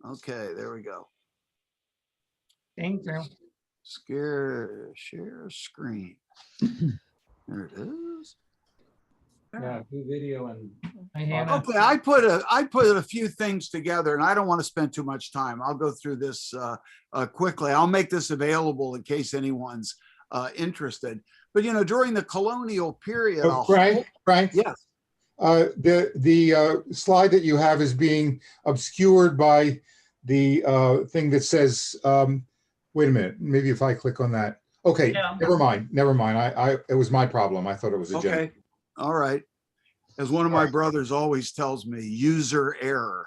Okay, there we go. Thank you. Share screen. There it is. Yeah, do video and. Hi, Hannah. Okay, I put a few things together, and I don't want to spend too much time. I'll go through this quickly. I'll make this available in case anyone's interested. But during the colonial period, Frank, yes, the slide that you have is being obscured by the thing that says, wait a minute, maybe if I click on that. Okay, Yeah. never mind. It was my problem. I thought it was a okay, all right. As one of my brothers always tells me, user error.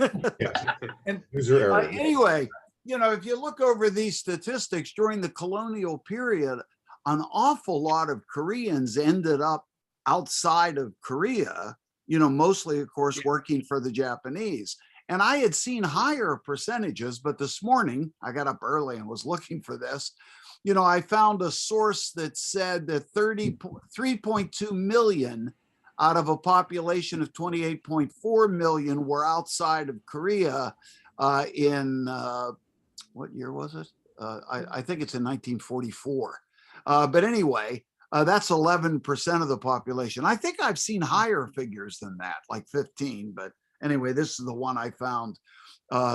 Yeah. And User error. anyway, if you look over these statistics during the colonial period, an awful lot of Koreans ended up outside of Korea, mostly, of course, working for the Japanese. And I had seen higher percentages, but this morning I got up early and was looking for this. I found a source that said that 3.2 million out of a population of 28.4 million were outside of Korea in, what year was it? I think it's in 1944. But anyway, that's 11% of the population. I think I've seen higher figures than that, like 15. But anyway, this is the one I found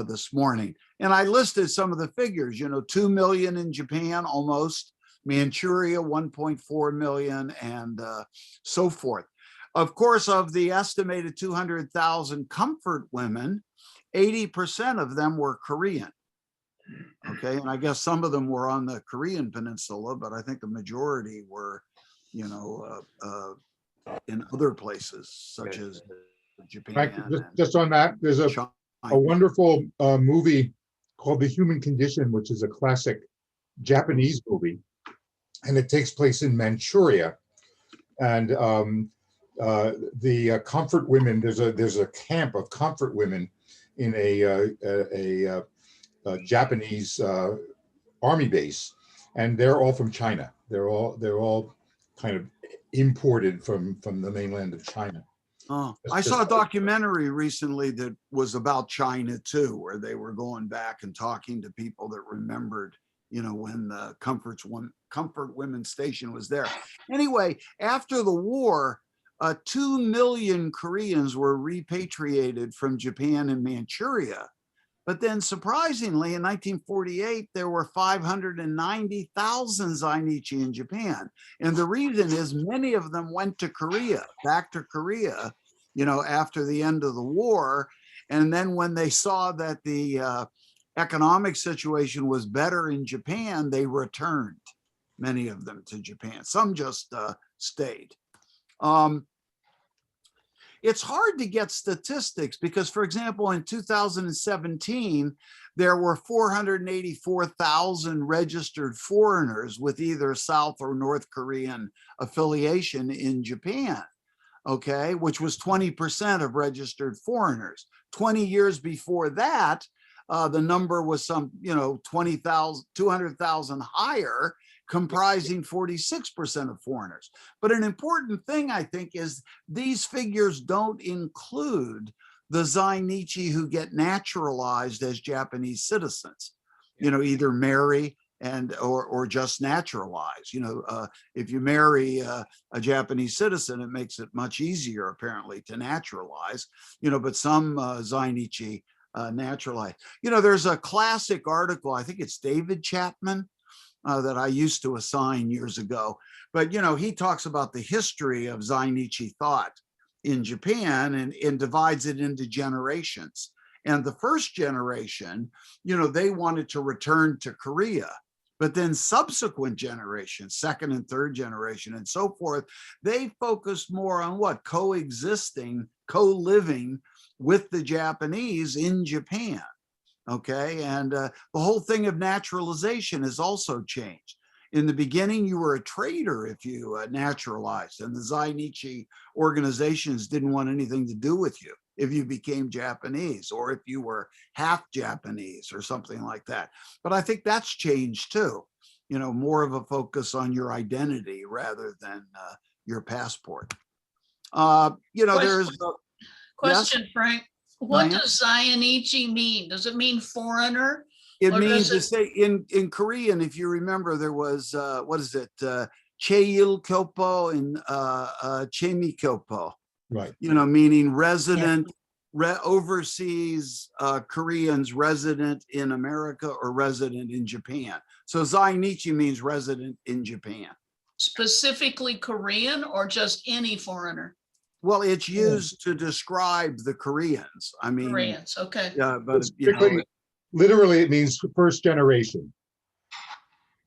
this morning. And I listed some of the figures, 2 million in Japan, almost, Manchuria, 1.4 million, and so forth. Of course, of the estimated 200,000 comfort women, 80% of them were Korean. Okay, and I guess some of them were on the Korean peninsula, but I think the majority were, in other places such as Japan. Frank, just on that, there's a wonderful movie called The Human Condition, which is a classic Japanese movie, and it takes place in Manchuria. And the comfort women, there's a camp of comfort women in a Japanese army base, and they're all from China. They're all kind of imported from the mainland of China. Oh, I saw a documentary recently that was about China too, where they were going back and talking to people that remembered, when the Comfort Women's Station was there. Anyway, after the war, 2 million Koreans were repatriated from Japan and Manchuria. But then surprisingly, in 1948, there were 590,000 Zainichi in Japan. And the reason is many of them went to Korea, back to Korea, after the end of the war. And then when they saw that the economic situation was better in Japan, they returned, many of them, to Japan. Some just stayed. It's hard to get statistics because, for example, in 2017, there were 484,000 registered foreigners with either South or North Korean affiliation in Japan, okay, which was 20% of registered foreigners. 20 years before that, the number was 200,000 higher, comprising 46% of foreigners. But an important thing, I think, is these figures don't include the Zainichi who get naturalized as Japanese citizens, either marry or just naturalize. If you marry a Japanese citizen, it makes it much easier, apparently, to naturalize, but some Zainichi naturalize. There's a classic article, I think it's David Chapman, that I used to assign years ago. But, he talks about the history of Zainichi thought in Japan and divides it into generations. And the first generation, they wanted to return to Korea. But then subsequent generations, second and third generation and so forth, they focused more on what? Coexisting, co-living with the Japanese in Japan. Okay, and the whole thing of naturalization has also changed. In the beginning, you were a trader if you naturalized, and the Zainichi organizations didn't want anything to do with you if you became Japanese or if you were half Japanese or something like that. But I think that's changed too. More of a focus on your identity rather than your passport. There's question, yes? Frank. What Diane? does Zainichi mean? Does it mean foreigner? It Or means does to it- say in Korean, if you remember, there was what is it? Cheil Kyopo and Chemi Kyopo, Right. meaning resident, overseas Koreans resident in America or resident in Japan. So Zainichi means resident in Japan. specifically Korean or just any foreigner? Well, it's used to describe the Koreans. I mean, Koreans, okay. yeah, but Literally, it means first generation.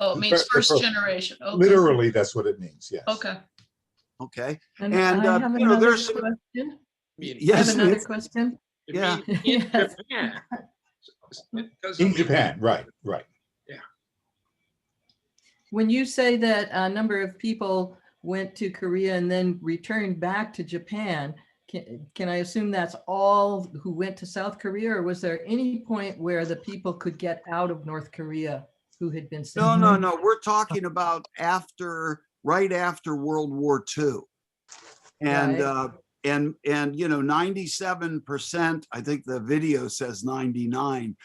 Oh, it mees first Literally. generation. Okay. Literally, that's what it means. Yes. Okay. okay. And And, I have you know, another there's some- question. I Yes, have another Nancy? question. It Yeah. means in Yes. Japan. Because In Japan, right, right. When you say that a number of people went to Korea and then returned back to Japan, can I assume that's all who went to South Korea, or was there any point where the people could get out of North Korea who had been sent? No. We're talking about right after World War II. And, Right. and 97%, I think the video says 99%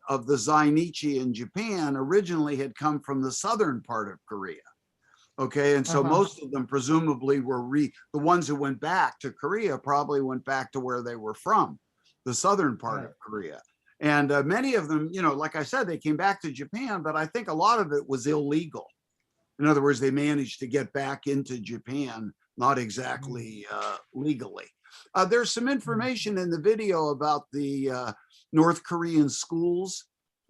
of the Zainichi in Japan originally had come from the southern part of Korea. Okay, and so Uh-huh. most of them presumably were the ones who went back to Korea probably went back to where they were from, the southern part Right. of Korea. And many of them, like I said, they came back to Japan, but I think a lot of it was illegal. In other words, they managed to get back into Japan, not exactly legally. There's some information in the video about the North Korean schools,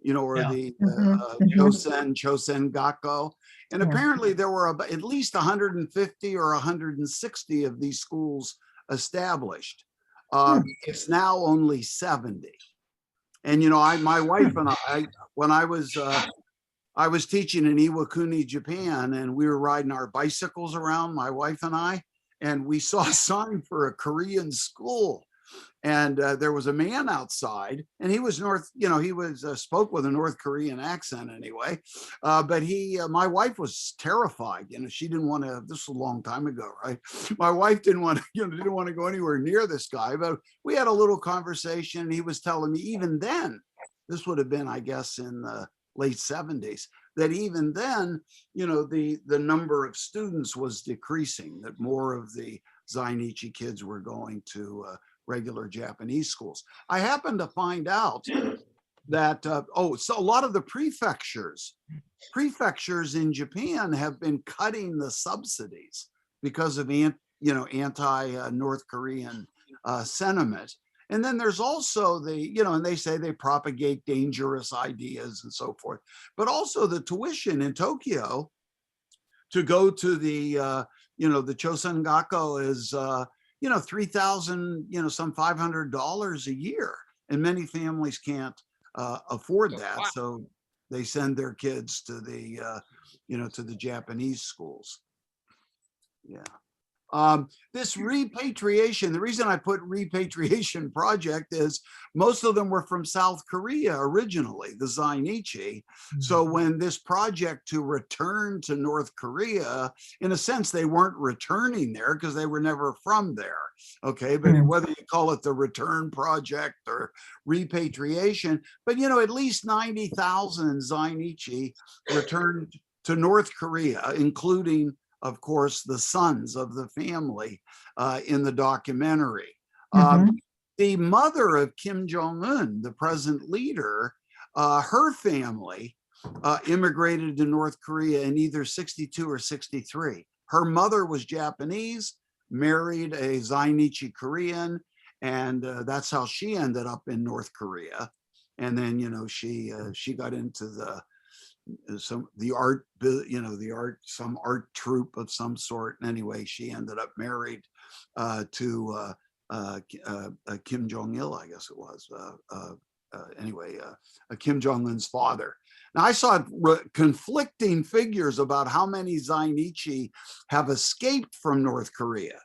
or Yeah. the Mhm. Chosen Gakko. And Yeah. apparently there were at least 150 or 160 of these schools established. It's now only 70. And my wife and I, when I was teaching in Iwakuni, Japan, and we were riding our bicycles around, my wife and I, and we saw a sign for a Korean school. And there was a man outside, and he was spoke with a North Korean accent anyway. But my wife was terrified. She didn't want to. This was a long time ago, right? My wife didn't want to go anywhere near this guy. But we had a little conversation, and he was telling me even then, this would have been, I guess, in the late 70s, that even then, the number of students was decreasing. That more of the Zainichi kids were going to regular Japanese schools. I happened to find out that, so a lot of the prefectures in Japan have been cutting the subsidies because of anti-North Korean sentiment. And then there's also and they say they propagate dangerous ideas and so forth, but also the tuition in Tokyo to go to the Chosen Gakko is, $3,000, some $500 a year. And many families can't afford that. Wow. So they send their kids to the Japanese schools. Yeah. This repatriation, the reason I put repatriation project is most of them were from South Korea originally, the Zainichi. So when this project to return to North Korea, in a sense, they weren't returning there because they were never from there. Okay, but whether you call it the return project or repatriation, but at least 90,000 Zainichi returned to North Korea, including, of course, the sons of the family in the documentary. The mother of Kim Jong-un, the present leader, her family immigrated to North Korea in either 62 or 63. Her mother was Japanese, married a Zainichi Korean, and that's how she ended up in North Korea. And then, she got into some art troupe of some sort. And anyway, she ended up married to Kim Jong-il, I guess it was. Kim Jong-un's father. Now, I saw conflicting figures about how many Zainichi have escaped from North Korea.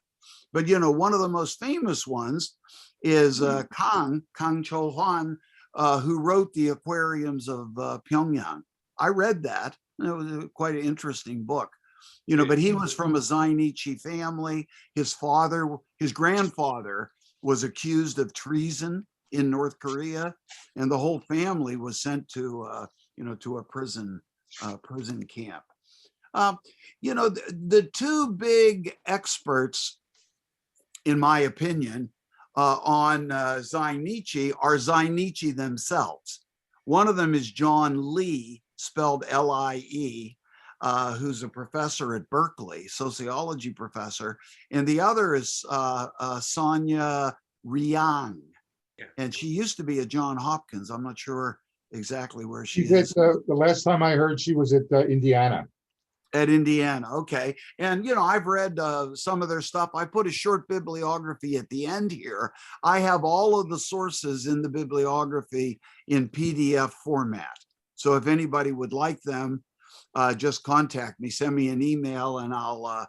But, one of the most famous ones is Kang Cho-hwan, who wrote The Aquariums of Pyongyang. I read that. It was quite an interesting book, but he was from a Zainichi family. His grandfather was accused of treason in North Korea, and the whole family was sent to, to a prison camp. The two big experts, in my opinion, on Zainichi are Zainichi themselves. One of them is John Lee, spelled L-I-E, who's a professor at Berkeley, sociology professor, and the other is Sonia Riang, Yeah. and she used to be at Johns Hopkins. I'm not sure exactly where she She's at, is. the last time I heard, she was at Indiana. At Indiana, okay. And, I've read some of their stuff. I put a short bibliography at the end here. I have all of the sources in the bibliography in PDF format. So if anybody would like them, just contact me, send me an email, and I'll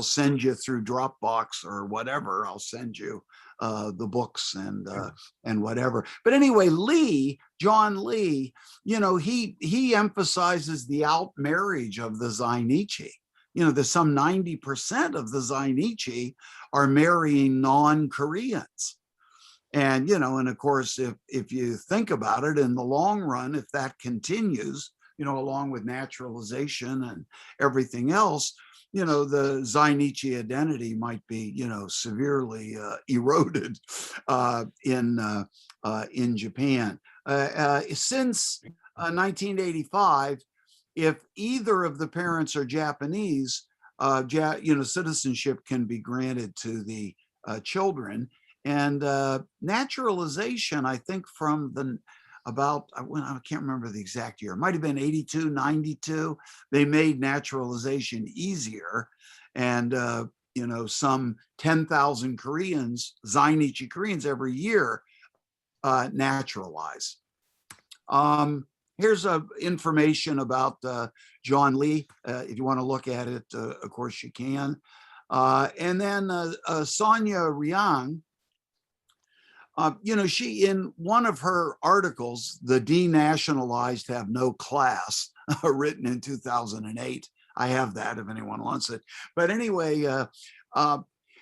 send you through Dropbox or whatever. I'll send you the books and whatever. But anyway, John Lee, he emphasizes the out marriage of the Zainichi. There's some 90% of the Zainichi are marrying non-Koreans. And, and of course, if you think about it in the long run, if that continues, along with naturalization and everything else, the Zainichi identity might be, severely eroded in Japan. Since 1985, if either of the parents are Japanese, citizenship can be granted to the children. And naturalization, I think from I can't remember the exact year, it might have been 82, 92, they made naturalization easier. And, some 10,000 Koreans, Zainichi Koreans every year naturalize. Here's information about John Lee. If you want to look at it, of course you can. And then Sonia Riang, she, in one of her articles, The Denationalized Have No Class, written in 2008. I have that if anyone wants it. But anyway,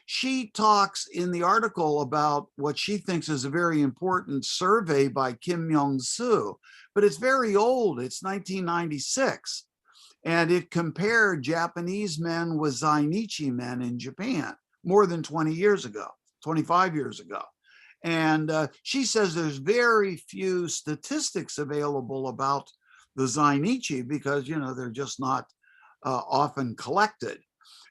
she talks in the article about what she thinks is a very important survey by Kim Myung-soo, but it's very old. It's 1996. And it compared Japanese men with Zainichi men in Japan more than 20 years ago, 25 years ago. And she says there's very few statistics available about the Zainichi because, they're just not often collected.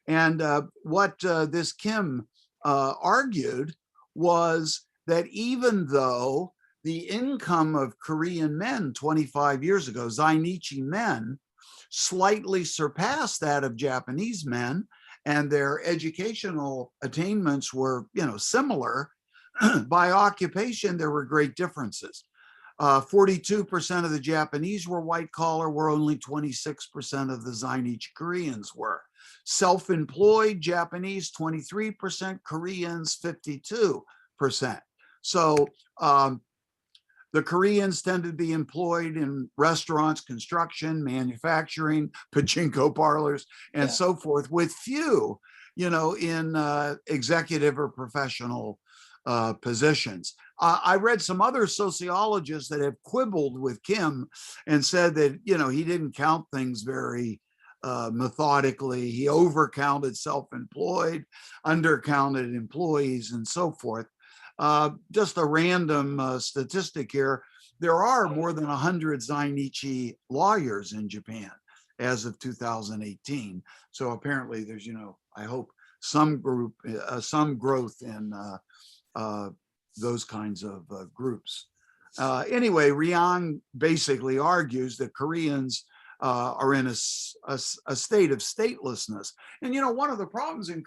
And what this Kim argued was that even though the income of Korean men 25 years ago, Zainichi men, slightly surpassed that of Japanese men, and their educational attainments were, similar, by occupation, there were great differences. 42% of the Japanese were white collar, where only 26% of the Zainichi Koreans were. Self-employed Japanese, 23%, Koreans, 52%. So the Koreans tended to be employed in restaurants, construction, manufacturing, pachinko parlors, and so forth, with few, in executive or professional positions. I read some other sociologists that have quibbled with Kim and said that, he didn't count things very methodically. He overcounted self-employed, undercounted employees, and so forth. Just a random statistic here. There are more than 100 Zainichi lawyers in Japan as of 2018. So apparently there's, I hope some growth in those kinds of groups. Anyway, Riang basically argues that Koreans are in a state of statelessness. And, one of the problems in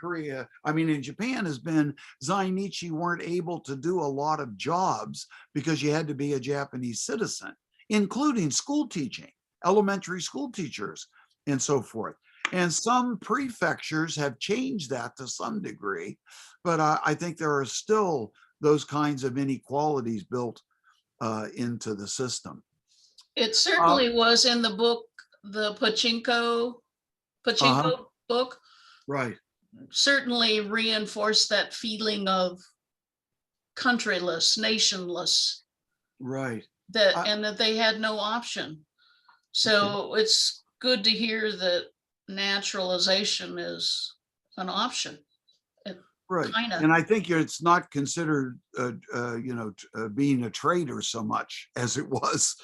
in Japan has been Zainichi weren't able to do a lot of jobs because you had to be a Japanese citizen, including school teaching, elementary school teachers, and so forth. And some prefectures have changed that to some degree, but I think there are still those kinds of inequalities built into the system. It certainly was in the book, the Pachinko book. Right. Certainly reinforced that feeling of countryless, nationless, Right. and that they had no option. So it's good to hear that naturalization is an option. Right. Kinda. And I think it's not considered, being a traitor so much as it was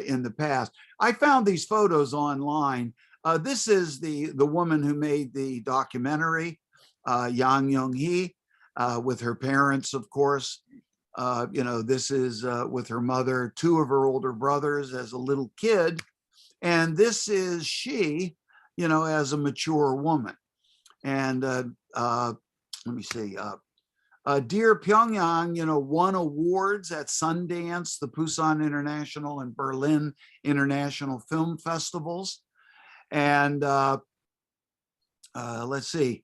in the past. I found these photos online. This is the woman who made the documentary, Yang Young-hee, with her parents, of course. This is with her mother, two of her older brothers as a little kid. And this is she, as a mature woman. And let me see. Dear Pyongyang, won awards at Sundance, the Busan International and Berlin International Film Festivals. And let's see.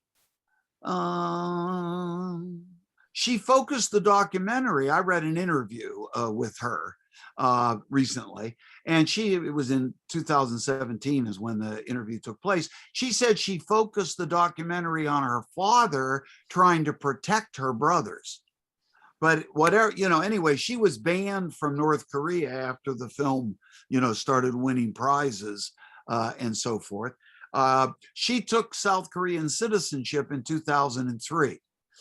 She focused the documentary. I read an interview with her recently, and it was in 2017 is when the interview took place. She said she focused the documentary on her father trying to protect her brothers. But whatever, anyway, she was banned from North Korea after the film, started winning prizes and so forth. She took South Korean citizenship in 2003.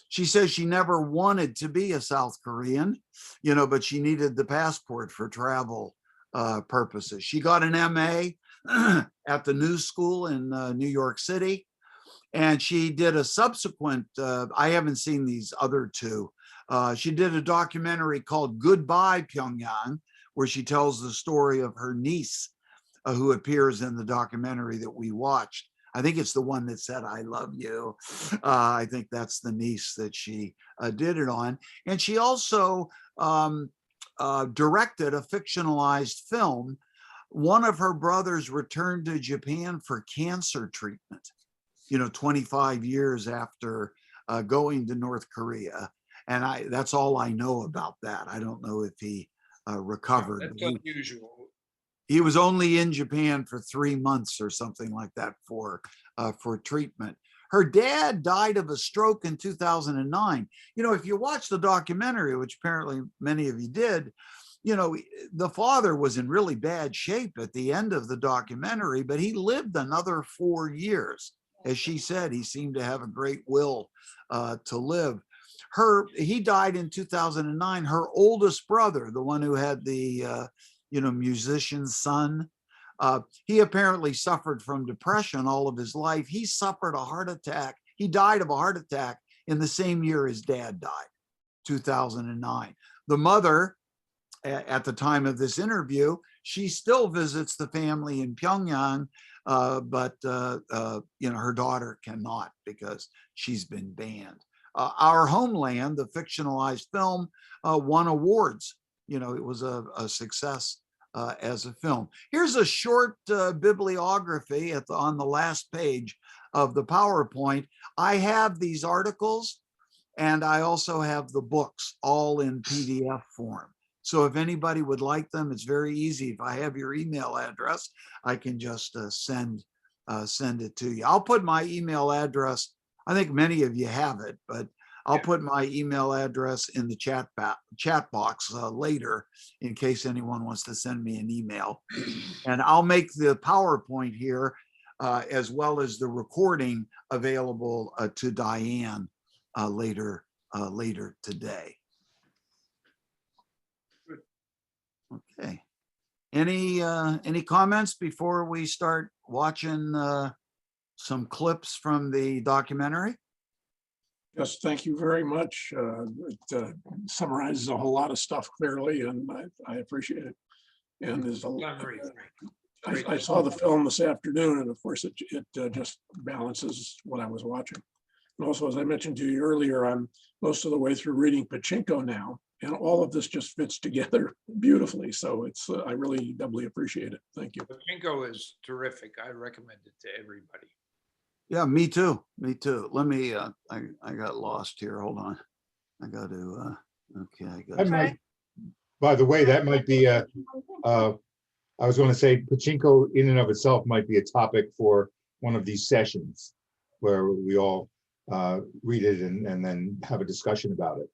She says she never wanted to be a South Korean, but she needed the passport for travel purposes. She got an MA at the New School in New York City. And she did a subsequent, I haven't seen these other two. She did a documentary called Goodbye Pyongyang, where she tells the story of her niece who appears in the documentary that we watched. I think it's the one that said, I love you. I think that's the niece that she did it on. And she also directed a fictionalized film. One of her brothers returned to Japan for cancer treatment, 25 years after going to North Korea. And that's all I know about that. I don't know if he recovered. That's unusual. He was only in Japan for 3 months or something like that for treatment. Her dad died of a stroke in 2009. If you watch the documentary, which apparently many of you did, the father was in really bad shape at the end of the documentary, but he lived another 4 years. As she said, he seemed to have a great will to live. He died in 2009. Her oldest brother, the one who had the musician's son, he apparently suffered from depression all of his life. He suffered a heart attack. He died of a heart attack in the same year his dad died, 2009. The mother, at the time of this interview, she still visits the family in Pyongyang, but her daughter cannot because she's been banned. Our Homeland, the fictionalized film, won awards. It was a success as a film. Here's a short bibliography on the last page of the PowerPoint. I have these articles and I also have the books all in PDF form. So if anybody would like them, it's very easy. If I have your email address, I can just send it to you. I'll put my email address. I think many of you have it, but I'll put my email address in the chat box later in case anyone wants to send me an email. And I'll make the PowerPoint here as well as the recording available to Diane later today. Okay. Any comments before we start watching some clips from the documentary? Yes, thank you very much. It summarizes a whole lot of stuff clearly, and I appreciate it. And there's I saw the film this afternoon, and of course, it just balances what I was watching. And also, as I mentioned to you earlier, I'm most of the way through reading Pachinko now, and all of this just fits together beautifully. So it's I really doubly appreciate it. Thank you. Pachinko is terrific. I recommend it to everybody. Yeah, me too. Me too. Let me, I got lost here. Hold on. I got to, okay. That might, by the way, that might be I was going to say Pachinko in and of itself might be a topic for one of these sessions where we all read it and then have a discussion about it.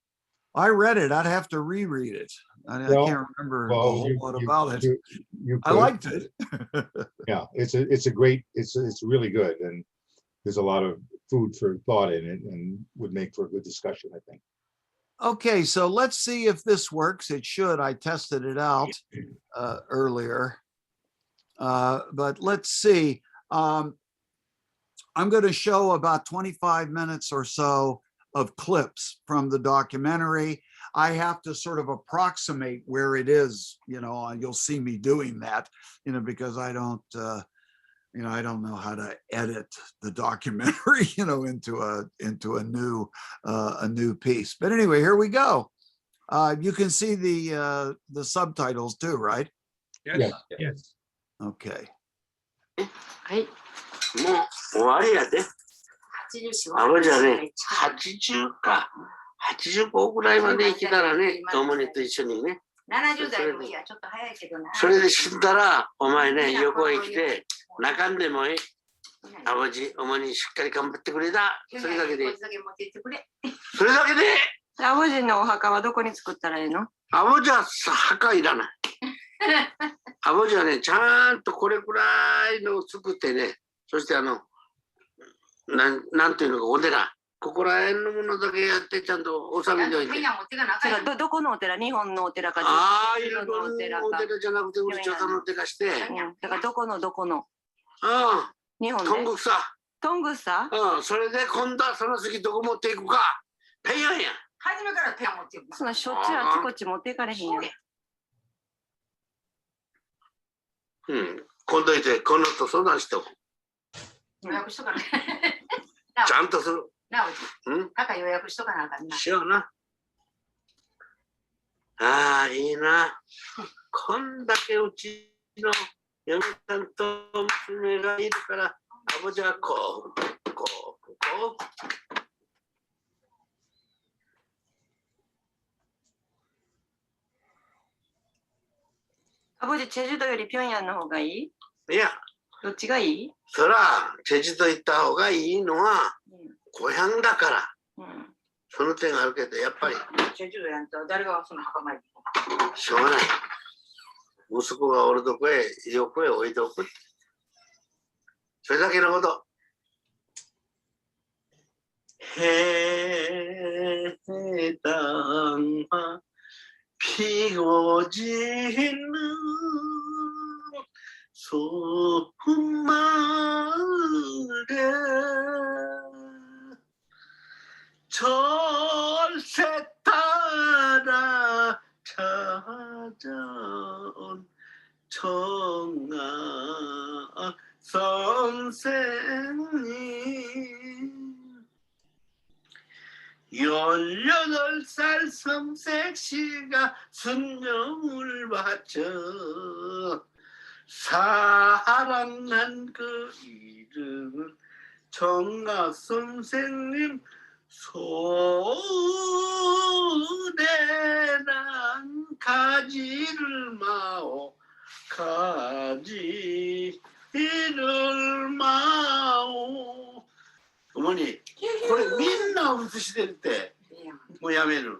I read it. I'd have to reread it. I Well, can't remember a Well, whole you, lot you, about it. you I could. liked it. Yeah, it's a great, it's really good, and there's a lot of food for thought in it, and would make for a good discussion, I think. Okay, so let's see if this works. It should. I tested it out earlier. But let's see. I'm going to show about 25 minutes or so of clips from the documentary. I have to sort of approximate where it is, you know, you'll see me doing that, you know, because I don't, you know, I don't know how to edit the documentary, you know, into a new piece. But anyway, here we go. You can see the subtitles too, right? Yes. Yes. Okay. はい。もう終わりやで。あのじゃね、80か、85ぐらいまで生きたらね、友達と一緒にね。70代もいいや、ちょっと早いけどな。それで死んだら、お前ね、横へ来て、泣かんでもいい。あぼじ、お前にしっかり頑張ってくれた。それだけで。それだけで。あぼじのお墓はどこに作ったらいいの？あぼじは墓いらない。あぼじはね、ちゃんとこれくらいのを作ってね、そしてなんていうのか、お寺。ここら辺のものだけやって、ちゃんと納めておいて。どこのお寺？日本のお寺か。ああ、いろんなお寺じゃなくて、うちさんのお寺して。だからどこのああ、日本で。トングサ。トングサ？うん、それで今度はその次どこ持っていくか。ペヤンや。初めからペヤン持っていく。そんなしょっちゅうあちこち持っていかれへんよ。うん、今度いて、このと相談しておく。予約しとかな。ちゃんとする。なお、うん。墓予約しとかなあかんな。しような。ああ、いいな。こんだけうちの嫁さんと娘がいるから、あぼじゃこう、こう、こう。あぼじ、チェジュ島より平壌の方がいい？いや。どっちがいい？そら、チェジュ島行った方がいいのは、고향だから。その点があるけど、やっぱり。チェジュ島やんと誰がその墓参り？しょうがない。息子がおるとこへ、横へ置いておく。それだけのこと。해당 피고지는 소마을에 절세 따라 찾아온 청아 선생님 18살 섬색시가 순정을 바쳐 사랑한 그 이름은 정아 선생님 소대난 가지를 마오 가지를 마오 어머니, これみんな映してるって、もうやめる。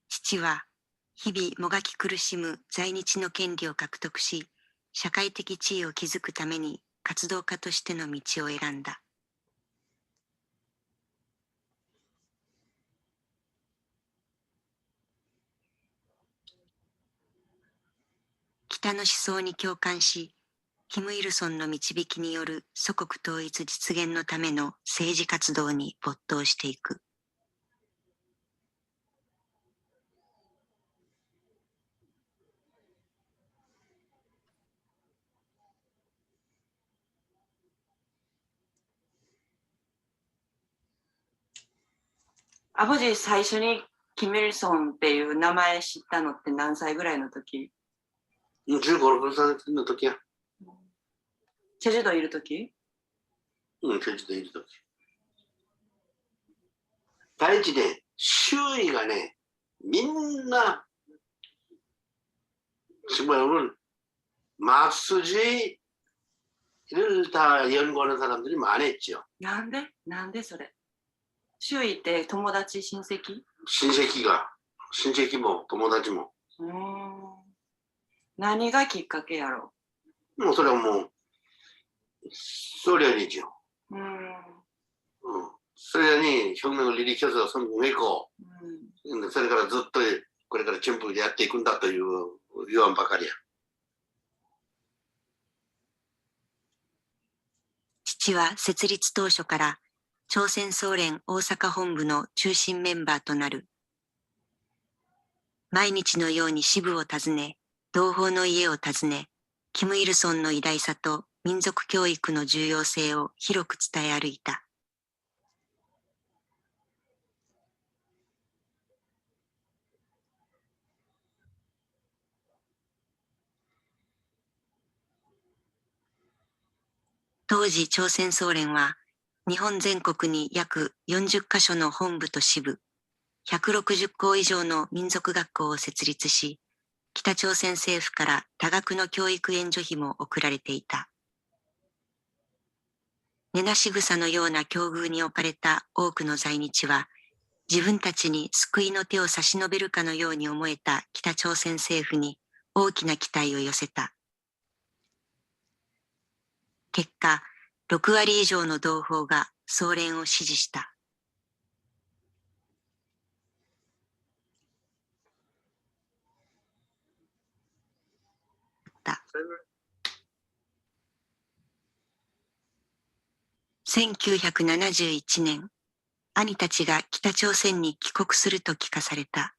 父は日々もがき苦しむ在日の権利を獲得し、社会的地位を築くために活動家としての道を選んだ。北の思想に共感し、キム・イルソンの導きによる祖国統一実現のための政治活動に没頭していく。アボジ最初にキム・イルソンっていう名前知ったのって何歳ぐらいの時？15、6歳の時や。チェジュ島いる時？うん、チェジュ島いる時。第一ね、周囲がね、みんな、지금은 막수지를 다 연구하는 사람들이 많았죠. 난데? 난데, それ.周囲って友達、親戚？親戚も友達も。何がきっかけやろ？もうそれはもう、それにじよ。それに혁명을 일으켜서 성공했고, それからずっとこれからチェンプでやっていくんだという言わんばかりや。父は設立当初から朝鮮総連大阪本部の中心メンバーとなる。毎日のように支部を訪ね、同胞の家を訪ね、キム・イルソンの偉大さと民族教育の重要性を広く伝え歩いた。当時朝鮮総連は日本全国に約40カ所の本部と支部、160校以上の民族学校を設立し、北朝鮮政府から多額の教育援助費も送られていた。根なし草のような境遇に置かれた多くの在日は、自分たちに救いの手を差し伸べるかのように思えた北朝鮮政府に大きな期待を寄せた。結果、6割以上の同胞が総連を支持した。1971年、兄たちが北朝鮮に帰国すると聞かされた。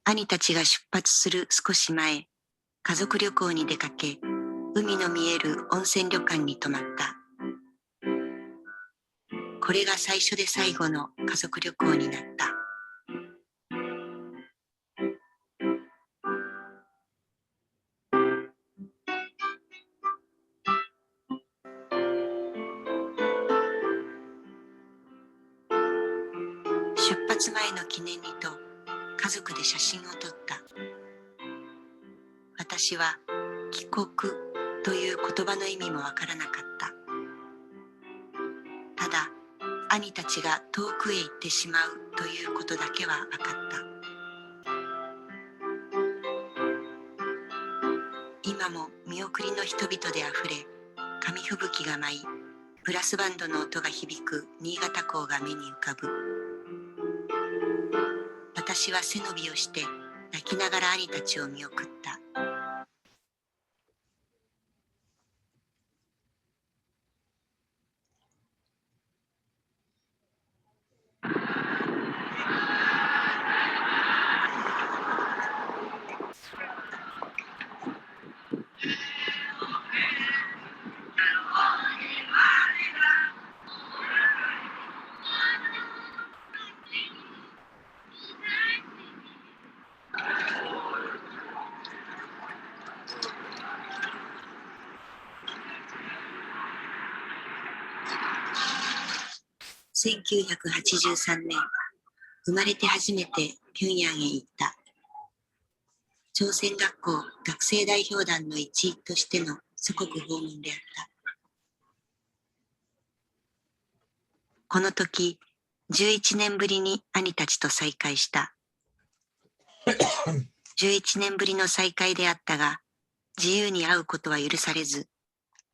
兄たちが出発する少し前、家族旅行に出かけ、海の見える温泉旅館に泊まった。これが最初で最後の家族旅行になった。出発前の記念にと家族で写真を撮った。私は帰国という言葉の意味もわからなかった。ただ、兄たちが遠くへ行ってしまうということだけは分かった。今も見送りの人々であふれ、紙吹雪が舞い、ブラスバンドの音が響く新潟港が目に浮かぶ。私は背伸びをして泣きながら兄たちを見送った。1983年、生まれて初めて平壌へ行った。朝鮮学校学生代表団の一員としての祖国訪問であった。この時、11年ぶりに兄たちと再会した。11年ぶりの再会であったが、自由に会うことは許されず、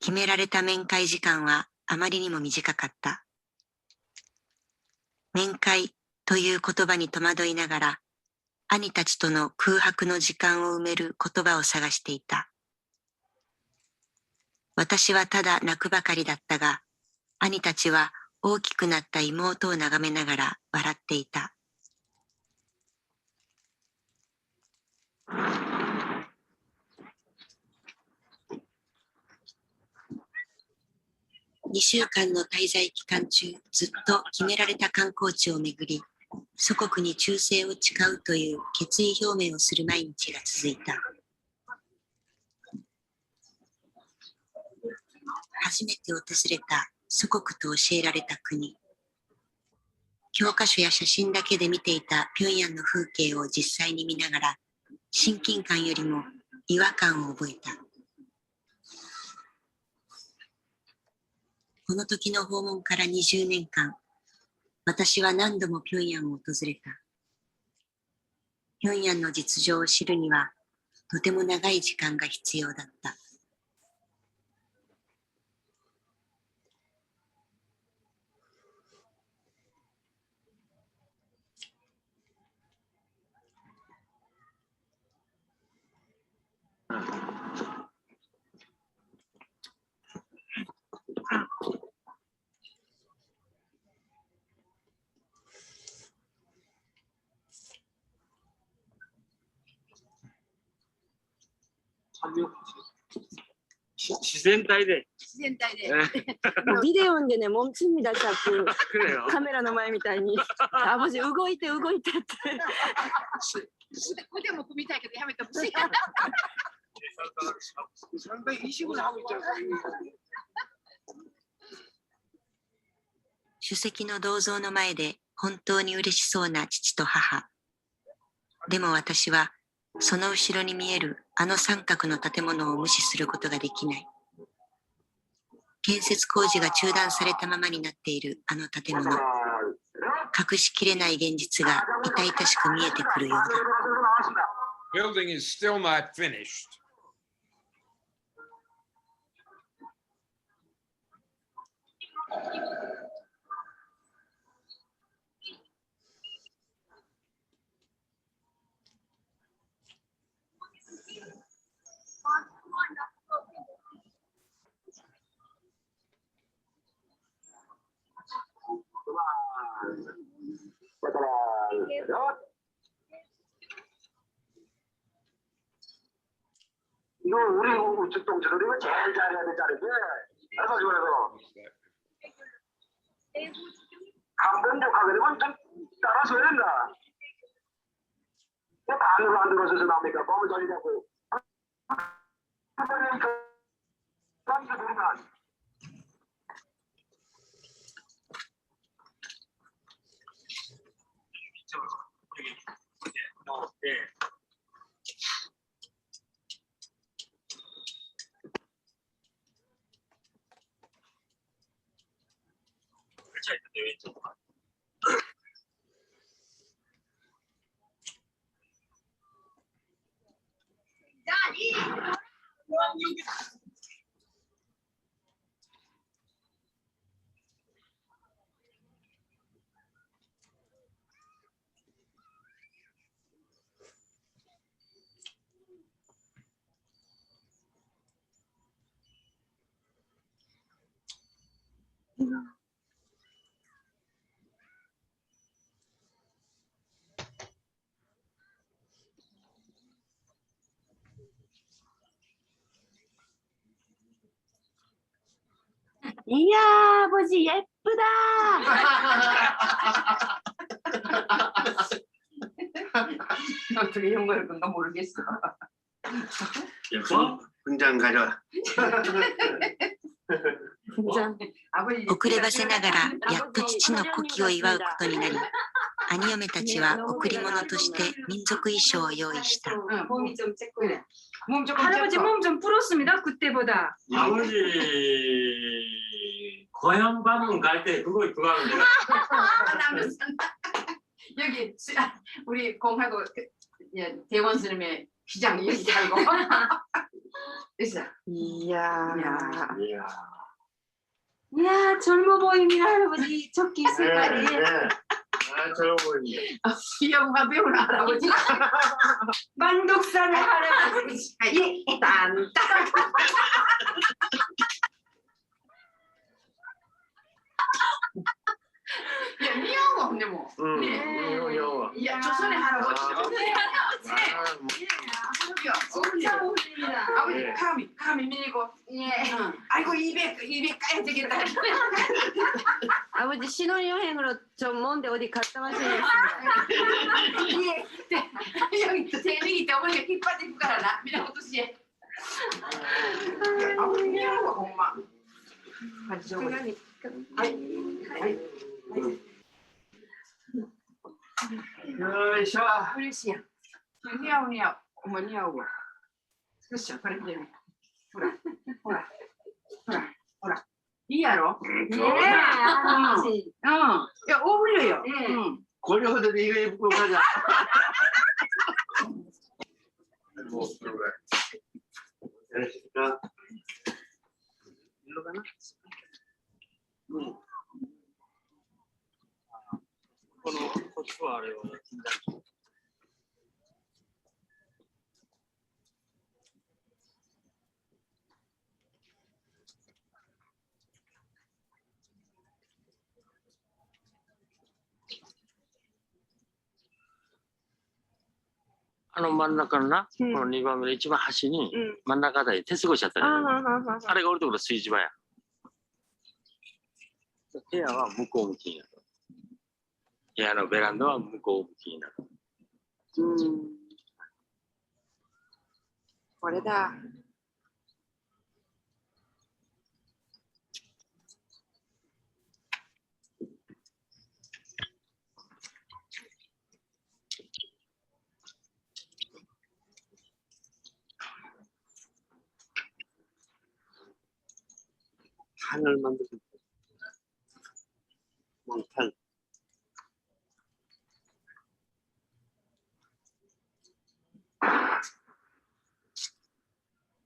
決められた面会時間はあまりにも短かった。面会という言葉に戸惑いながら、兄たちとの空白の時間を埋める言葉を探していた。私はただ泣くばかりだったが、兄たちは大きくなった妹を眺めながら笑っていた。2週間の滞在期間中、ずっと決められた観光地を巡り、祖国に忠誠を誓うという決意表明をする毎日が続いた。初めて訪れた祖国と教えられた国。教科書や写真だけで見ていた平壌の風景を実際に見ながら、親近感よりも違和感を覚えた。この時の訪問から20年間、私は何度も平壌を訪れた。平壌の実情を知るには、とても長い時間が必要だった。自然体で。自然体で。ビデオでね、멈춥니다 자꾸. 그래요. 카메라の前みたいに. 아버지動いてって. 그대 뭐組みたいけどやめてほしい. 상당히 이식을 하고 있잖아요. 主席の銅像の前で本当に嬉しそうな父と母。でも私はその後ろに見えるあの三角の建物を無視することができない。建設工事が中断されたままになっているあの建物。隠しきれない現実が痛々しく見えてくるようだ。Building is still not finished. 이거 우리 우측 동쪽으로 이거 제일 잘해야 될 자리인데 그래서 그래서 한 번 하게 되면 좀 따라서 해야 된다. 왜 반으로 안 들어서서 나옵니까? 몸을 돌리자고. 이야, 아버지 예쁘다. 어떻게 형벌 건가 모르겠어. 예뻐? 분장 가져와. 遅ればせながらやっと父の古希を祝うことになり、兄嫁たちは贈り物として民族衣装を用意した。 몸이 좀 쬐꼬래. 할아버지 몸 좀 불었습니다. 그때보다. 아버지 고향 방문 갈 때 그거 입고 가면 돼요. 여기 우리 공하고 대원 스님의 기장 여기 살고. 이야. 이야. 이야, 젊어 보입니다, 할아버지. 조끼 색깔이. 아, 젊어 보입니다. 기영마 배우는 할아버지. 만독산의 할아버지. 예, 딴딴. 야, 미워가 없네 뭐. 미워. 야, 조선의 할아버지. 진짜 어울립니다. 아버지 카미 밀고. 예. 아이고 200 까야 되겠다. 아버지 신혼여행으로 좀 먼데 어디 갔다 와셔야겠습니다. 예. 여기 태능이 때문에 깃발 들고 가라. 미라고 도시에. 아버지 미워가 엄마. 으쌰. 니아오. 어머 니아오. 그렇죠. 그래. 오라. いいやろ。うんねえ、話。うん。いや、大ぶるよ。うん。これほどで言うことじゃ。よろしいか。いいのかな。うん。こっちはあれは。真ん中のな、この2番目の一番端に、真ん中あたり手過ごしちゃったね。あれが俺のところ炊事場や。部屋は向こう向きになる。部屋のベランダは向こう向きになる。これだ。판을 만들고 몽탄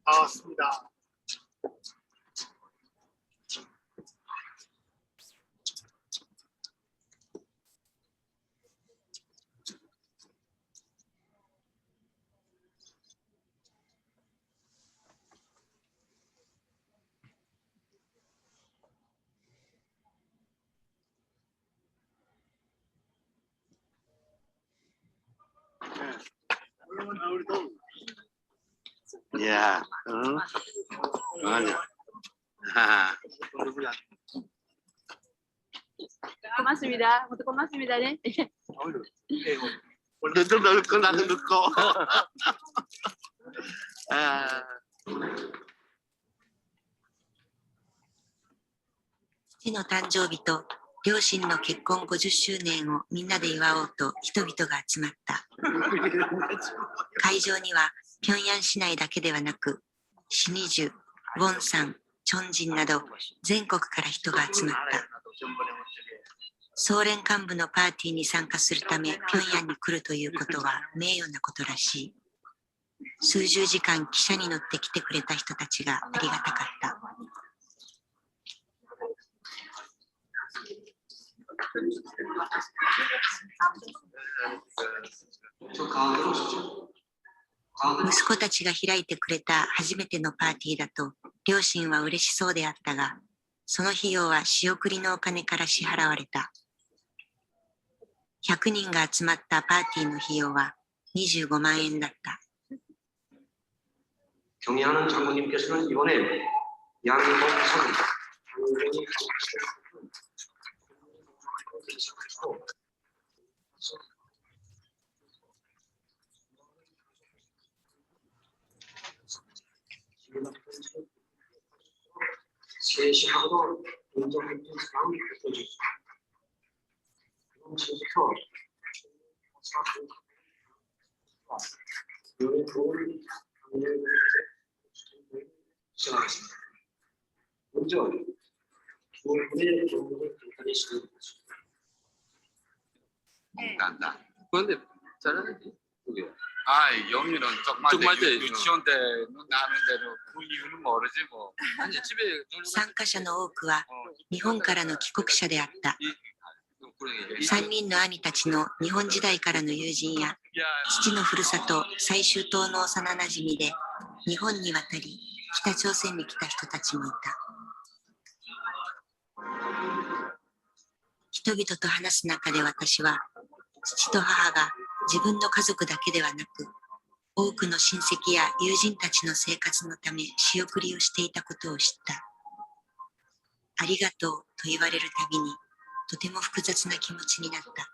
나왔습니다. Ya, 고맙습니다. 모두 고맙습니다. 네. 너도 넣고 나도 넣고. 아. 父の誕生日と両親の結婚50周年をみんなで祝おうと人々が集まった。会場には平壌市内だけではなく、シニジュ、ウォンサン、チョンジンなど全国から人が集まった。総連幹部のパーティーに参加するため平壌に来るということは名誉なことらしい。数十時間汽車に乗って来てくれた人たちがありがたかった。息子たちが開いてくれた初めてのパーティーだと両親は嬉しそうであったが、その費用は仕送りのお金から支払われた。100人が集まったパーティーの費用は25万円だった。경의하는 장모님께서는 이번에 양봉선 세시하고도 인정했던 사람이 느껴졌습니다. 지금부터 요 좋은 강렬을 시작하겠습니다. 먼저 두 분의 경험을 간단히 시작해보겠습니다. 난다. 그런데 잘하는데 그게. 아, 영희는 정말 유치원 때는 나는데도 그 이유는 모르지 뭐. 아니 집에 参加者の多くは日本からの帰国者であった。3人の兄たちの日本時代からの友人や父のふるさと済州島の幼なじみで日本に渡り北朝鮮に来た人たちもいた。人々と話す中で私は父と母が自分の家族だけではなく多くの親戚や友人たちの生活のため仕送りをしていたことを知った。ありがとうと言われるたびにとても複雑な気持ちになった。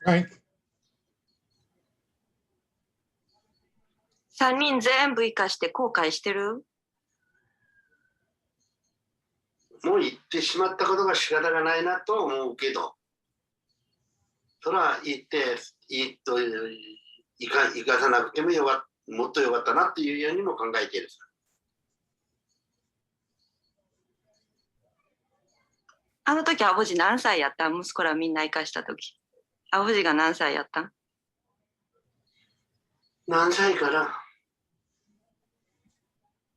Frank, 3人全部生かして後悔してる？もう言ってしまったことが仕方がないなとは思うけど、それは言って生かさなくてももっとよかったなっていうようにも考えている。あの時アボジ何歳やった？息子らみんな生かした時。アボジが何歳やった？何歳かな？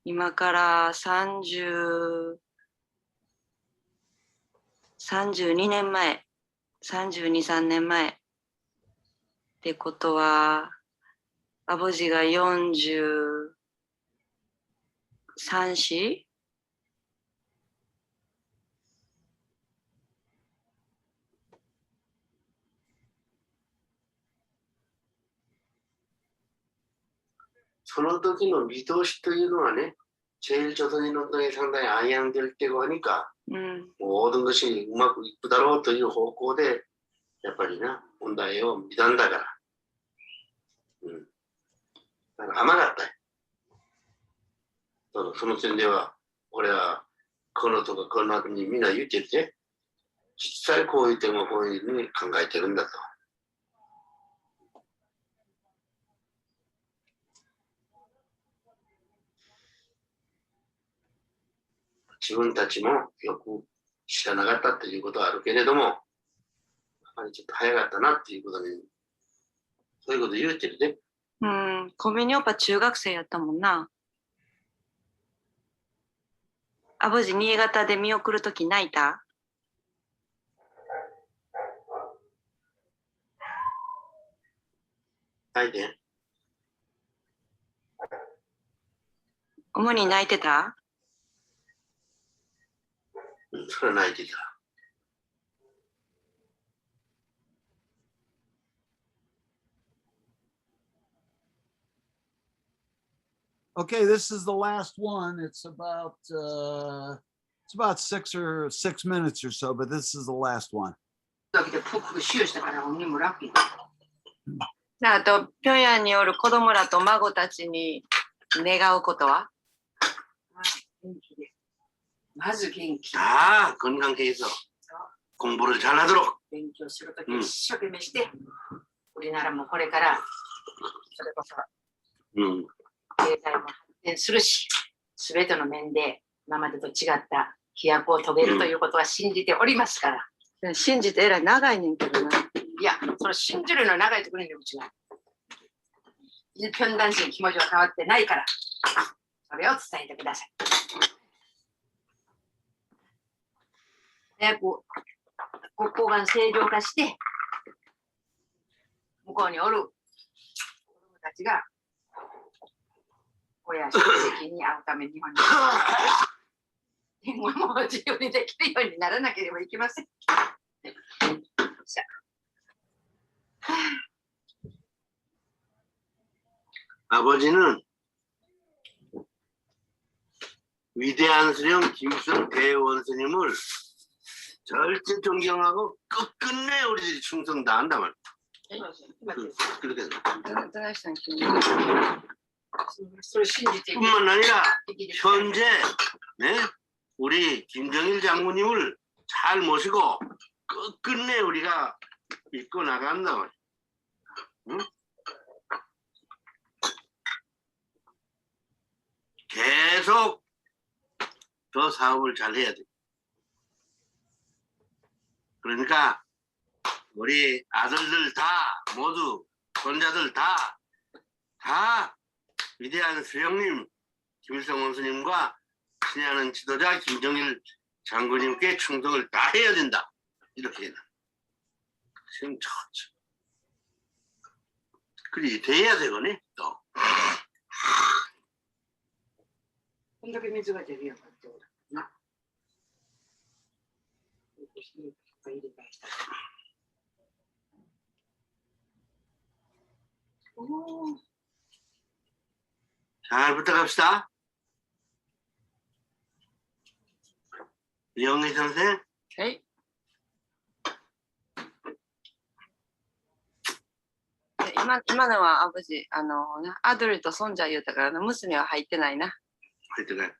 今から32年前、32、3年前。ってことは、アボジが43、4？その時の見通しというのはね、제일 조선인 운동이 상당히 아양될 때고 하니까 모든 것이うまくいくだろうという方向でやっぱりな問題を見たんだから、だから甘かったよ。その点では俺はこのとかこの後にみんな言ってて、実際こういう点をこういうふうに考えてるんだと。自分たちもよく知らなかったっていうことはあるけれども、やっぱりちょっと早かったなっていうことに、そういうこと言うてるね。コンビニオパ中学生やったもんな。アボジ新潟で見送るとき泣いた？泣いて。主に泣いてた？それは泣いてた。Okay, this is the last one. It's about 6 minutes or so, but this is the last one. だけで復習したから鬼も楽に。あと、平壌におる子供らと孫たちに願うことは？元気で。まず元気。건강해서 공부를 잘하도록. 勉強するとき一生懸命して、우리 나라もこれからそれこそ経済も発展するし、すべての面で今までと違った飛躍を遂げるということは信じておりますから。信じてえらい長いねんけどな。いや、それ信じるのは長いところにうちは。일편단심気持ちは変わってないから、それを伝えてください。早く国交が正常化して、向こうにおる子供たちが親親戚に会うために日本に言語も自由にできるようにならなければいけません。아버지는 위대한 수령 김수영 대원스님을 절대 존경하고 끝끝내 우리들이 충성 다한단 말이야. 그렇게 뿐만 아니라 현재 우리 김정일 장군님을 잘 모시고 끝끝내 우리가 믿고 나간단 말이야. 응? 계속 더 사업을 잘 해야 돼. 그러니까 우리 아들들 다 모두 손자들 다 위대한 수령님 김일성 원수님과 친애하는 지도자 김정일 장군님께 충성을 다해야 된다. 이렇게 해라. 지금 좋죠. 그리 돼야 되거니 또. こんだけ水が出るようになっておるな。잘 부탁합시다. 영희 선생. 네. 今のはアブジ、アドルとソンジャ言うたから娘は入ってないな。入ってない。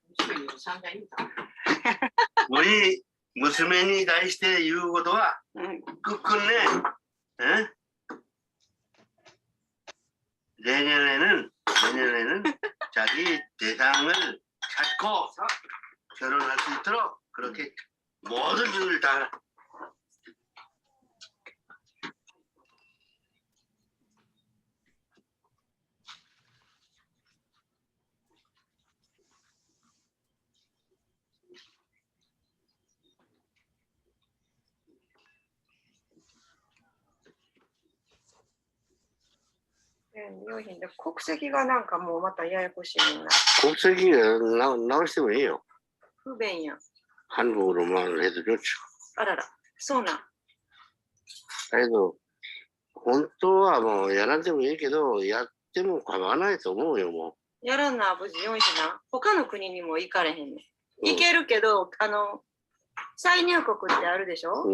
우리娘に対して言うことは、끝끝내, 내년에는 자기 대상을 찾고 결혼할 수 있도록 그렇게 모든 준비를 다.国籍がなんかもうまたややこしいな。 국籍나오시면 해요. 不便や。 한국으로만 해도 좋죠. あらら、そうなん。 그래도 本当はもうやらんでもいいけど、やっても構わないと思うよ、もう。やらんな、アブジ4時な。他の国にも行かれへんねん。行けるけど、再入国ってあるでしょ、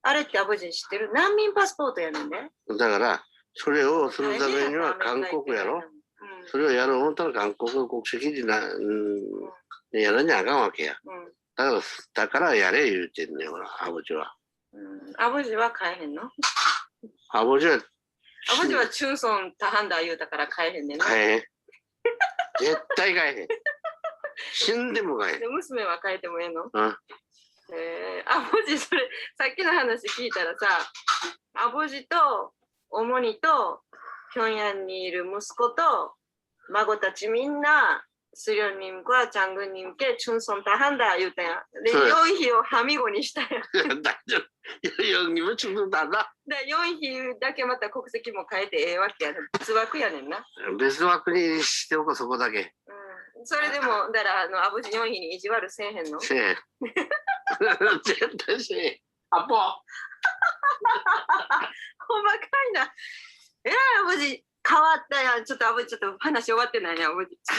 あれってアブジ知ってる？難民パスポートやねんで。だから、それをするためには韓国やろ。それをやろう思ったら韓国の国籍でやらにゃあかんわけや。だからやれ言うてんねん、ほら、アボジは。アボジは買えへんの？アボジはチュンソンタハンダー言うたから買えへんねんな。買えへん。絶対買えへん。死んでも買えへん。で娘は買えてもええの？うん。アボジ、それ、さっきの話聞いたらさ、アボジと、オモニと、平壌にいる息子と、孫たちみんな、수련님과 장군님께 충성다한다言うたやん。で、4匹をはみごにしたやん。형님은 충성다한다. で、4匹だけまた国籍も変えてええわけやねん。別枠やねんな。別枠にしておこう、そこだけ。それでも、だからアブジ4匹に意地悪せえへんの？せえ。絶対せえ。アポ。ほんまかいな。えらいアブジ。変わったやん。ちょっと話終わってないね。うるさ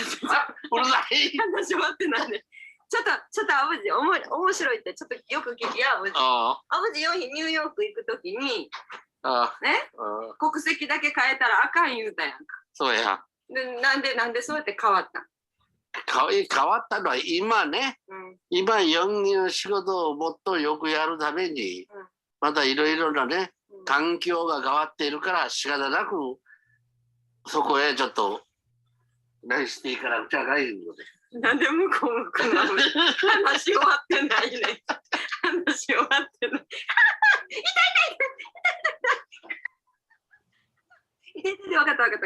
い。話終わってないね。ちょっとアブジ面白いってちょっとよく聞きやアブジ。アブジ4匹ニューヨーク行くときにね、国籍だけ変えたらあかん言うたやんか。そうや。でなんでそうやって変わった？変わったのは今ね、今4人の仕事をもっとよくやるために、またいろいろなね、環境が変わっているから仕方なくそこへちょっと何していかなくちゃないので。なんで向こうなの？話終わってないね。話終わってない。痛い。分かった。だか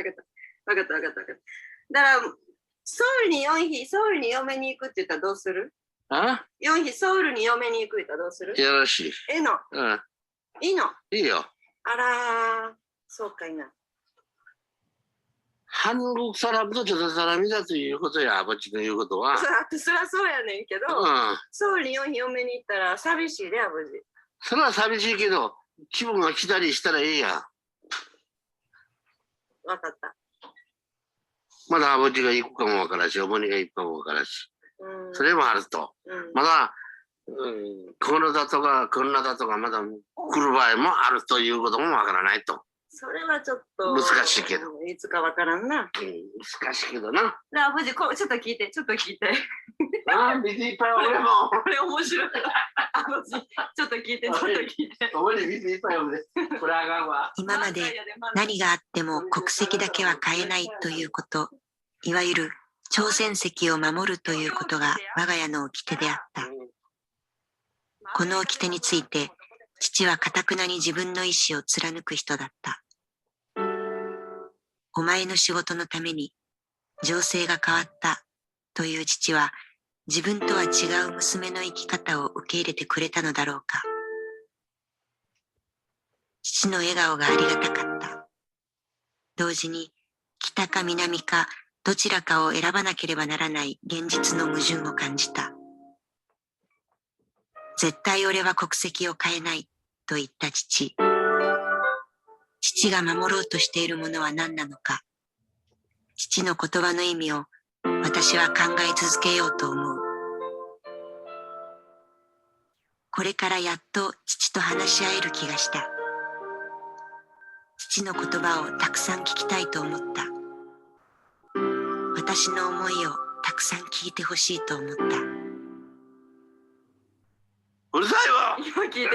らソウルに嫁に行くって言ったらどうする？4匹ソウルに嫁に行くって言ったらどうする？よろしい。ええの？いいの？いいよ。あらー、そうかいな。한국 사람도 저 사람이다ということや、アボジの言うことは。そりゃそうやねんけど、ソウルに4匹嫁に行ったら寂しいで、アボジ。それは寂しいけど、気分が来たりしたらいいや。わかった。まだアボジが行くかもわからんし、おもにが行くかもわからんし。それもあると。まだ、こんなだとか、こんなだとか、まだ来る場合もあるということもわからないと。それはちょっと難しいけど。いつかわからんな。難しいけどな。アボジ、ちょっと聞いて。水いっぱい俺も。これ面白い。アボジ、ちょっと聞いて。お前水いっぱい飲んで。これあかんわ。今まで何があっても国籍だけは変えないということ、いわゆる朝鮮籍を守るということが我が家の掟であった。この掟について、父は堅くなに自分の意志を貫く人だった。お前の仕事のために情勢が変わったという父は自分とは違う娘の生き方を受け入れてくれたのだろうか。父の笑顔がありがたかった。同時に北か南かどちらかを選ばなければならない現実の矛盾を感じた。絶対俺は国籍を変えないと言った父。父が守ろうとしているものは何なのか。父の言葉の意味を私は考え続けようと思う。これからやっと父と話し合える気がした。父の言葉をたくさん聞きたいと思った。私の思いをたくさん聞いてほしいと思った。うるさいわ。今聞いてや。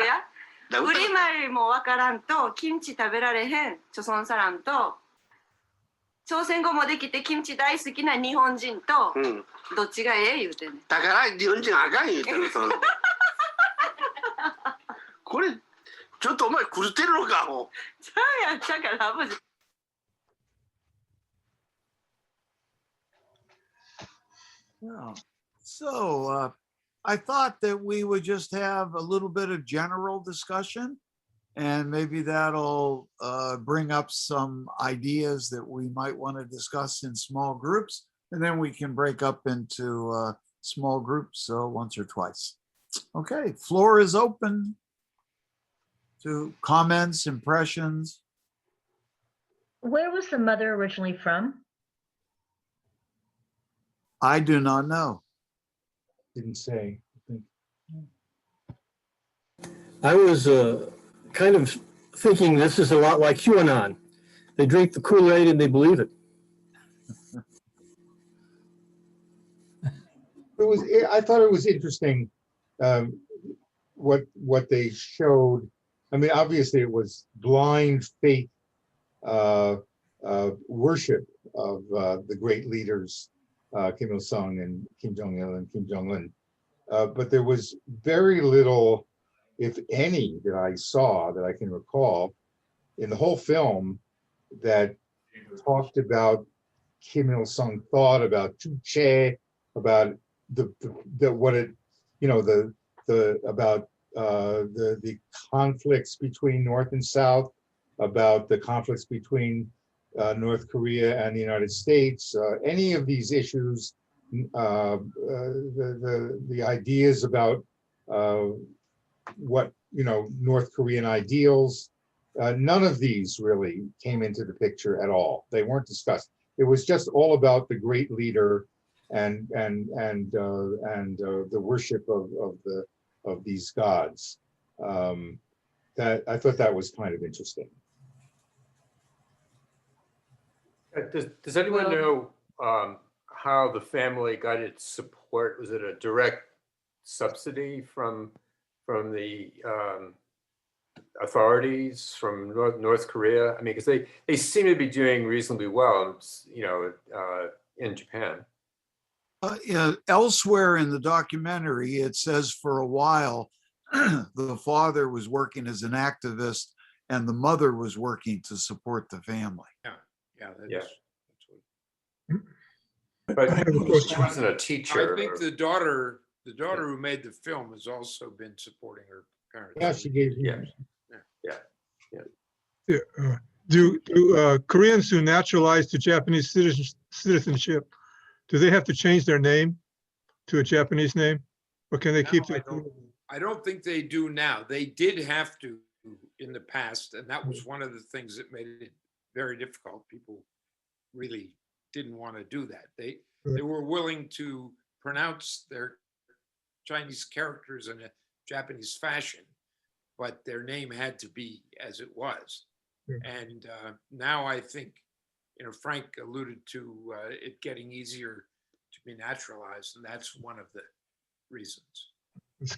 ウリマリもわからんと、キムチ食べられへん、チョソンサランと、朝鮮語もできてキムチ大好きな日本人と、どっちがええ言うてんねん。だから日本人あかん言うてる。これ、ちょっとお前狂ってるのか、もう。ちゃうやん、だからアボジ。So I thought that we would just have a little bit of general discussion, and maybe that'll bring up some ideas that we might want to discuss in small groups, and then we can break up into small groups once or twice. Okay, floor is open to comments, impressions. Where was the mother originally from? I do not know. Didn't say. I was kind of thinking this is a lot like QAnon. They drink the Kool-Aid and they believe it. I thought it was interesting what they showed. I mean, obviously it was blind faith worship of the great leaders, Kim Il-sung and Kim Jong-il and Kim Jong-un. But there was very little, if any, that I saw that I can recall in the whole film that talked about Kim Il-sung thought about Juche, about the conflicts between North and South, about the conflicts between North Korea and the United States, any of these issues, the ideas about what, North Korean ideals, none of these really came into the picture at all. They weren't discussed. It was just all about the great leader and the worship of these gods. That I thought that was kind of interesting. Does anyone know how the family got its support? Was it a direct subsidy from the authorities from North Korea? I mean, because they seem to be doing reasonably well, in Japan. Elsewhere in the documentary, it says for a while the father was working as an activist and the mother was working to support the family. But she wasn't a teacher. I think the daughter who made the film has also been supporting her parents. Yeah, she gave. Do Koreans who naturalize to Japanese citizenship, do they have to change their name to a Japanese name, or can they keep their? I don't think they do now. They did have to in the past, and that was one of the things that made it very difficult. People really didn't want to do that. They were willing to pronounce their Chinese characters in a Japanese fashion, but their name had to be as it was. And now I think, Frank alluded to it getting easier to be naturalized, and that's one of the reasons.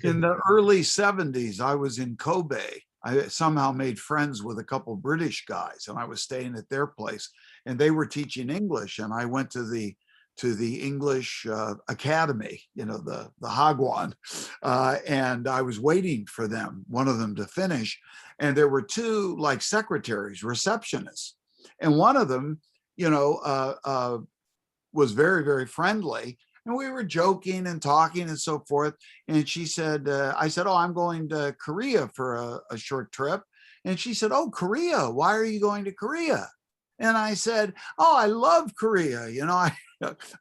In the early 70s, I was in Kobe. I somehow made friends with a couple British guys, and I was staying at their place, and they were teaching English, and I went to the English academy, the Hagwon, and I was waiting for one of them to finish, and there were two like secretaries, receptionists, and one of them, was very, very friendly. And we were joking and talking and so forth. And she said, I said, oh, I'm going to Korea for a short trip. And she said, oh, Korea, why are you going to Korea? And I said, oh, I love Korea.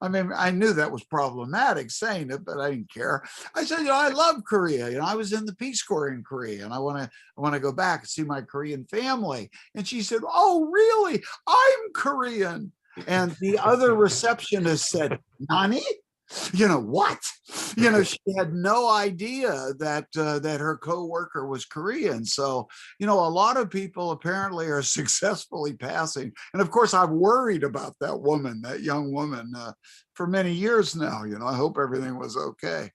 I mean, I knew that was problematic saying it, but I didn't care. I said, I love Korea. I was in the Peace Corps in Korea, and I want to go back and see my Korean family. And she said, oh, really? I'm Korean. And the other receptionist said, Nani? What? She had no idea that that her coworker was Korean. So, a lot of people apparently are successfully passing. And of course, I've worried about that woman, that young woman, for many years now. I hope everything was okay.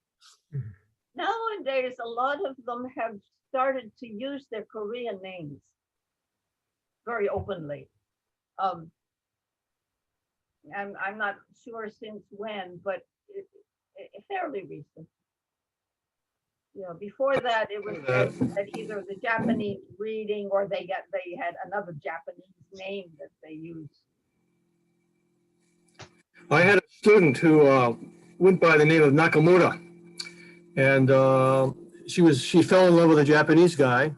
Nowadays, a lot of them have started to use their Korean names very openly. I'm not sure since when, but fairly recent. Before that, it was at either the Japanese reading or they had another Japanese name that they used. I had a student who went by the name of Nakamura, and she fell in love with a Japanese guy.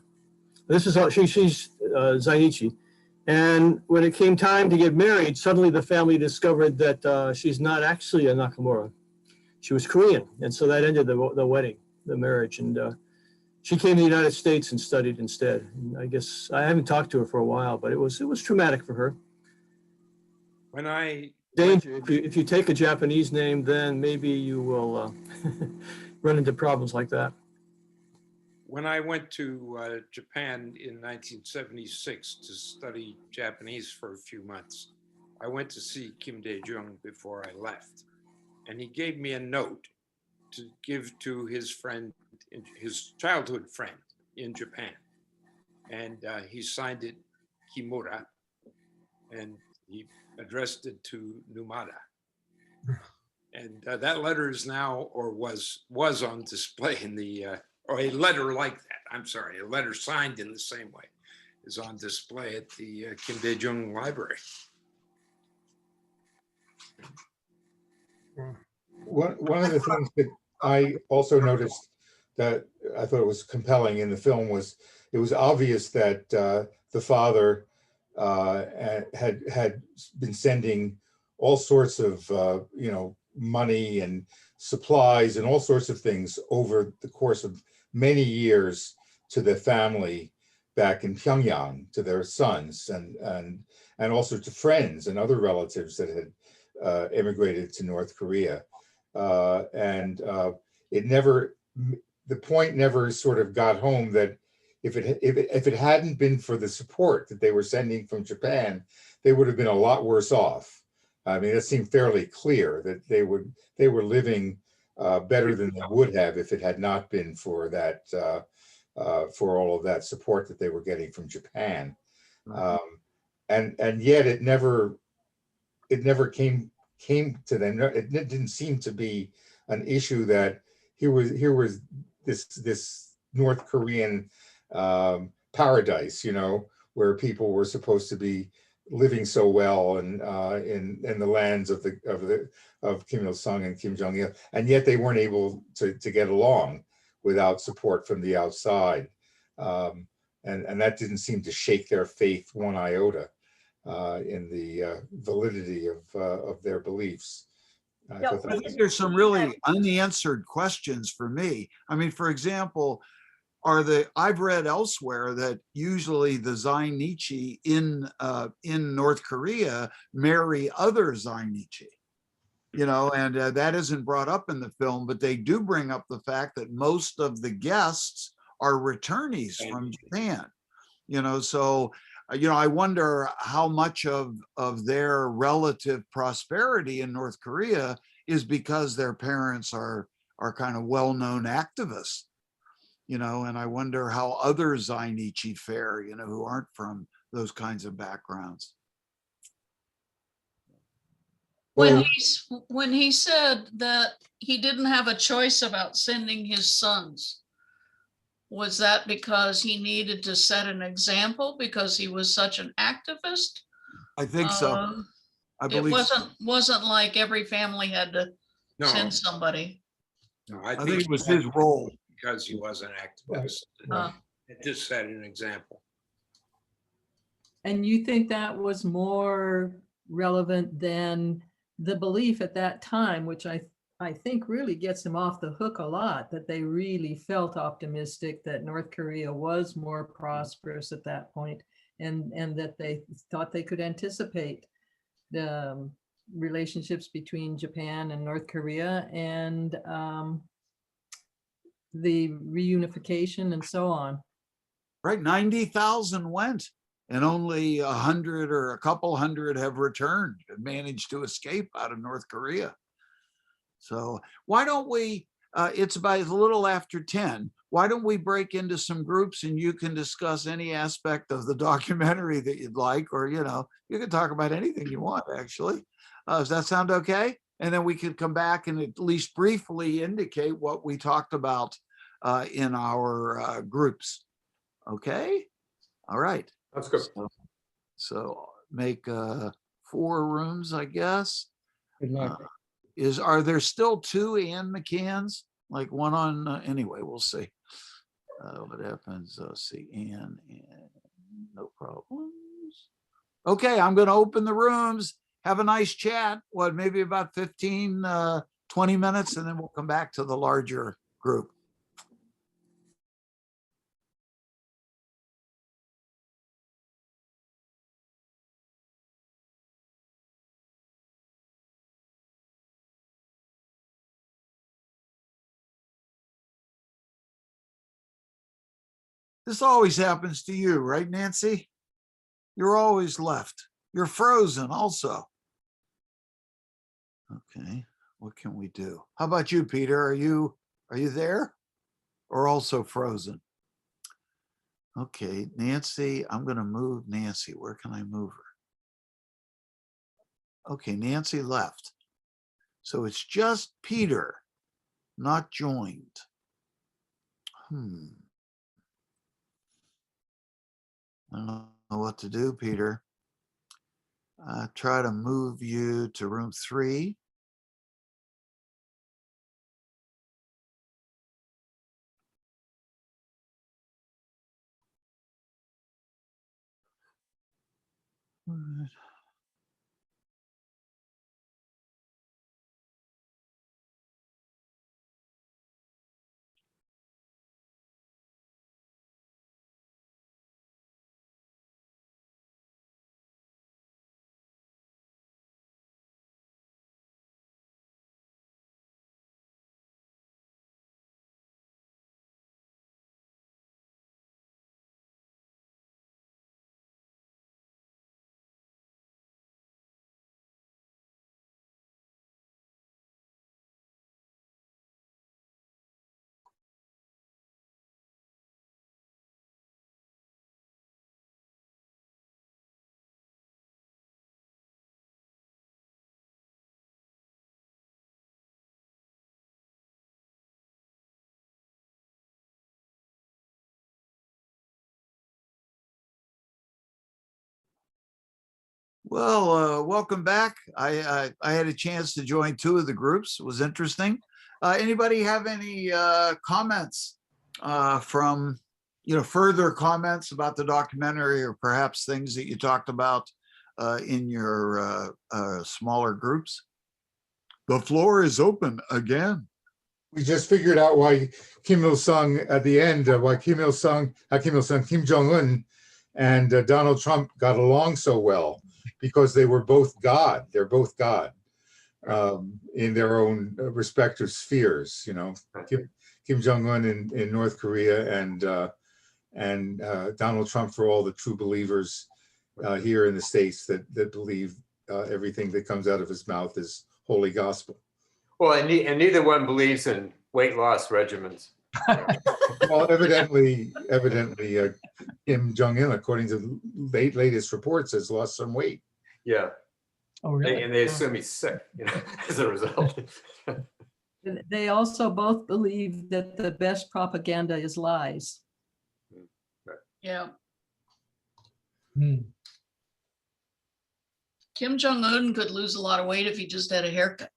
This is how she's Zainichi. And when it came time to get married, suddenly the family discovered that she's not actually a Nakamura. She was Korean. And so that ended the wedding, the marriage. And she came to the United States and studied instead. And I guess I haven't talked to her for a while, but it was traumatic for her. When I Danger. If you take a Japanese name, then maybe you will run into problems like that. When I went to Japan in 1976 to study Japanese for a few months, I went to see Kim Dae-jung before I left. And he gave me a note to give to his friend, his childhood friend in Japan. And he signed it Kimura, and he addressed it to Numada. And that letter is now, or was on display in the, or a letter like that, I'm sorry, a letter signed in the same way is on display at the Kim Dae-jung Library. One of the things that I also noticed that I thought was compelling in the film was it was obvious that the father had been sending all sorts of money and supplies and all sorts of things over the course of many years to the family back in Pyongyang, to their sons and also to friends and other relatives that had immigrated to North Korea. It never, the point never sort of got home that if it hadn't been for the support that they were sending from Japan, they would have been a lot worse off. I mean, it seemed fairly clear that they were living better than they would have if it had not been for that, for all of that support that they were getting from Japan. And yet it never came to them. It didn't seem to be an issue that here was this North Korean paradise, where people were supposed to be living so well and in the lands of Kim Il Sung and Kim Jong Il, and yet they weren't able to get along without support from the outside, and that didn't seem to shake their faith one iota in the validity of their beliefs. I think there's some really unanswered questions for me. I mean, for example, I've read elsewhere that usually the Zainichi in North Korea marry other Zainichi, and that isn't brought up in the film, but they do bring up the fact that most of the guests are returnees from Japan, so I wonder how much of their relative prosperity in North Korea is because their parents are kind of well-known activists. And I wonder how other Zainichi fare, who aren't from those kinds of backgrounds. When he said that he didn't have a choice about sending his sons, was that because he needed to set an example because he was such an activist? I think so. I believe it wasn't like every family had to send somebody. No, I think it was his role. Because he was an activist. It just set an example. And you think that was more relevant than the belief at that time, which I think really gets them off the hook a lot, that they really felt optimistic that North Korea was more prosperous at that point, and that they thought they could anticipate the relationships between Japan and North Korea and the reunification and so on. Right, 90,000 went, and only 100 or a couple hundred have returned and managed to escape out of North Korea. So why don't we, it's about a little after 10. Why don't we break into some groups and you can discuss any aspect of the documentary that you'd like, or, you know, you can talk about anything you want, actually. Does that sound okay? And then we could come back and at least briefly indicate what we talked about in our groups. Okay. All right. That's good. So make 4 rooms, I guess. Good luck. Are there still 2 Ann McCanns? Like one on, anyway, we'll see. What happens, see, Ann, and no problems. Okay, I'm gonna open the rooms, have a nice chat, what, maybe about 15, 20 minutes, and then we'll come back to the larger group. This always happens to you, right, Nancy? You're always left. You're frozen also. Okay, what can we do? How about you, Peter? Are you there or also frozen? Okay, Nancy, I'm going to move Nancy. Where can I move her? Okay, Nancy left. So it's just Peter, not joined. I don't know what to do, Peter. Try to move you to room 3. All right. Well, welcome back. I had a chance to join 2 of the groups. It was interesting. Anybody have any comments from, further comments about the documentary, or perhaps things that you talked about in your smaller groups? The floor is open again. We just figured out why Kim Il-sung at the end, why Kim Il-sung, Kim Jong-un and Donald Trump got along so well, because they were both God. They're both God in their own respective spheres. Kim Jong-un in North Korea and Donald Trump for all the true believers here in the States that believe everything that comes out of his mouth is holy gospel. Well, and neither one believes in weight loss regimens. Well, evidently, Kim Jong-un, according to latest reports, has lost some weight. Yeah. Oh, really? And they assume he's sick, as a result. They also both believe that the best propaganda is lies. Yeah. Kim Jong-un could lose a lot of weight if he just had a haircut.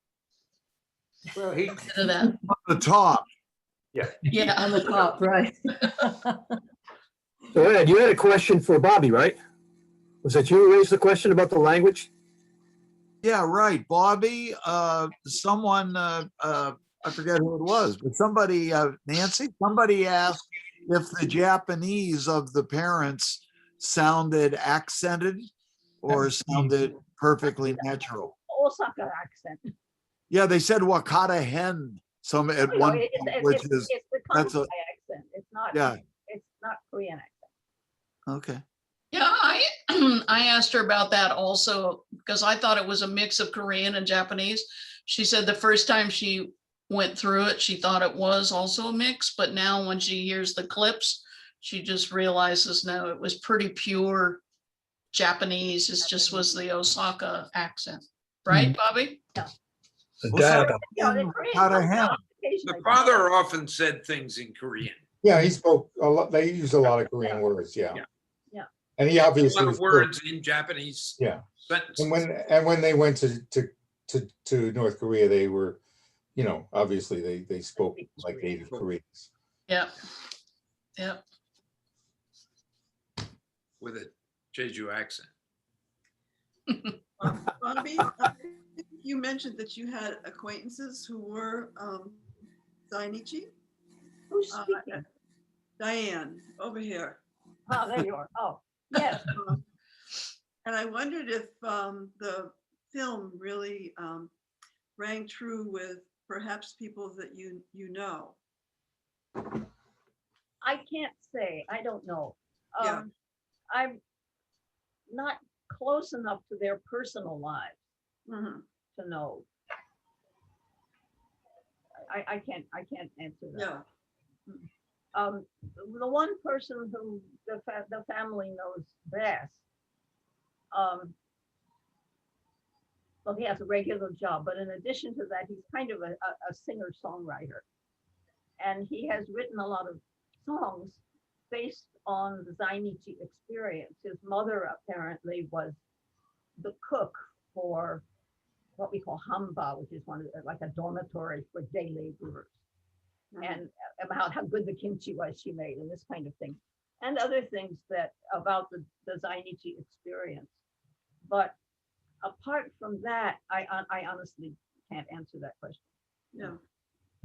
Well, he Instead of that. The top. Yeah. Yeah. On the top, right. So Ed, you had a question for Bobby, right? Was that you who raised the question about the language? Yeah, right. Bobby, someone, I forget who it was, but somebody, Nancy, somebody asked if the Japanese of the parents sounded accented or sounded perfectly natural. Osaka accent. Yeah, they said Wakata hen some at No, one point, which is, it's the that's Kansai a, accent. It's not. yeah, It's not Korean accent. okay. Yeah, I asked her about that also because I thought it was a mix of Korean and Japanese. She said the first time she went through it, she thought it was also a mix, but now when she hears the clips, she just realizes no, it was pretty pure Japanese. It just was the Osaka accent, right, Bobby? Yeah. dialect. The father often said things in Korean. Yeah, he spoke a lot. They use a lot of Korean words. Yeah. Yeah. And he A obviously lot was of words in Japanese. Yeah. sentences. And when they went to North Korea, they were, you know, obviously they spoke like native Koreans. Yeah. Yeah. With a Jeju accent. Bobby, you mentioned that you had acquaintances who were Zainichi. Who's speaking? Diane, over here. Oh, there you are. Oh, yes. And I wondered if the film really rang true with perhaps people that you know. I can't say. I don't know. Yeah. I'm not close enough to their personal lives to know. I can't answer that. Yeah. The one person who the family knows best, well, he has a regular job, but in addition to that, he's kind of a singer-songwriter. And he has written a lot of songs based on the Zainichi experience. His mother apparently was the cook for what we call hamba, which is like a dormitory for day laborers. And about how good the kimchi was she made and this kind of thing. And other things that about the Zainichi experience. But apart from that, I honestly can't answer that question. Yeah.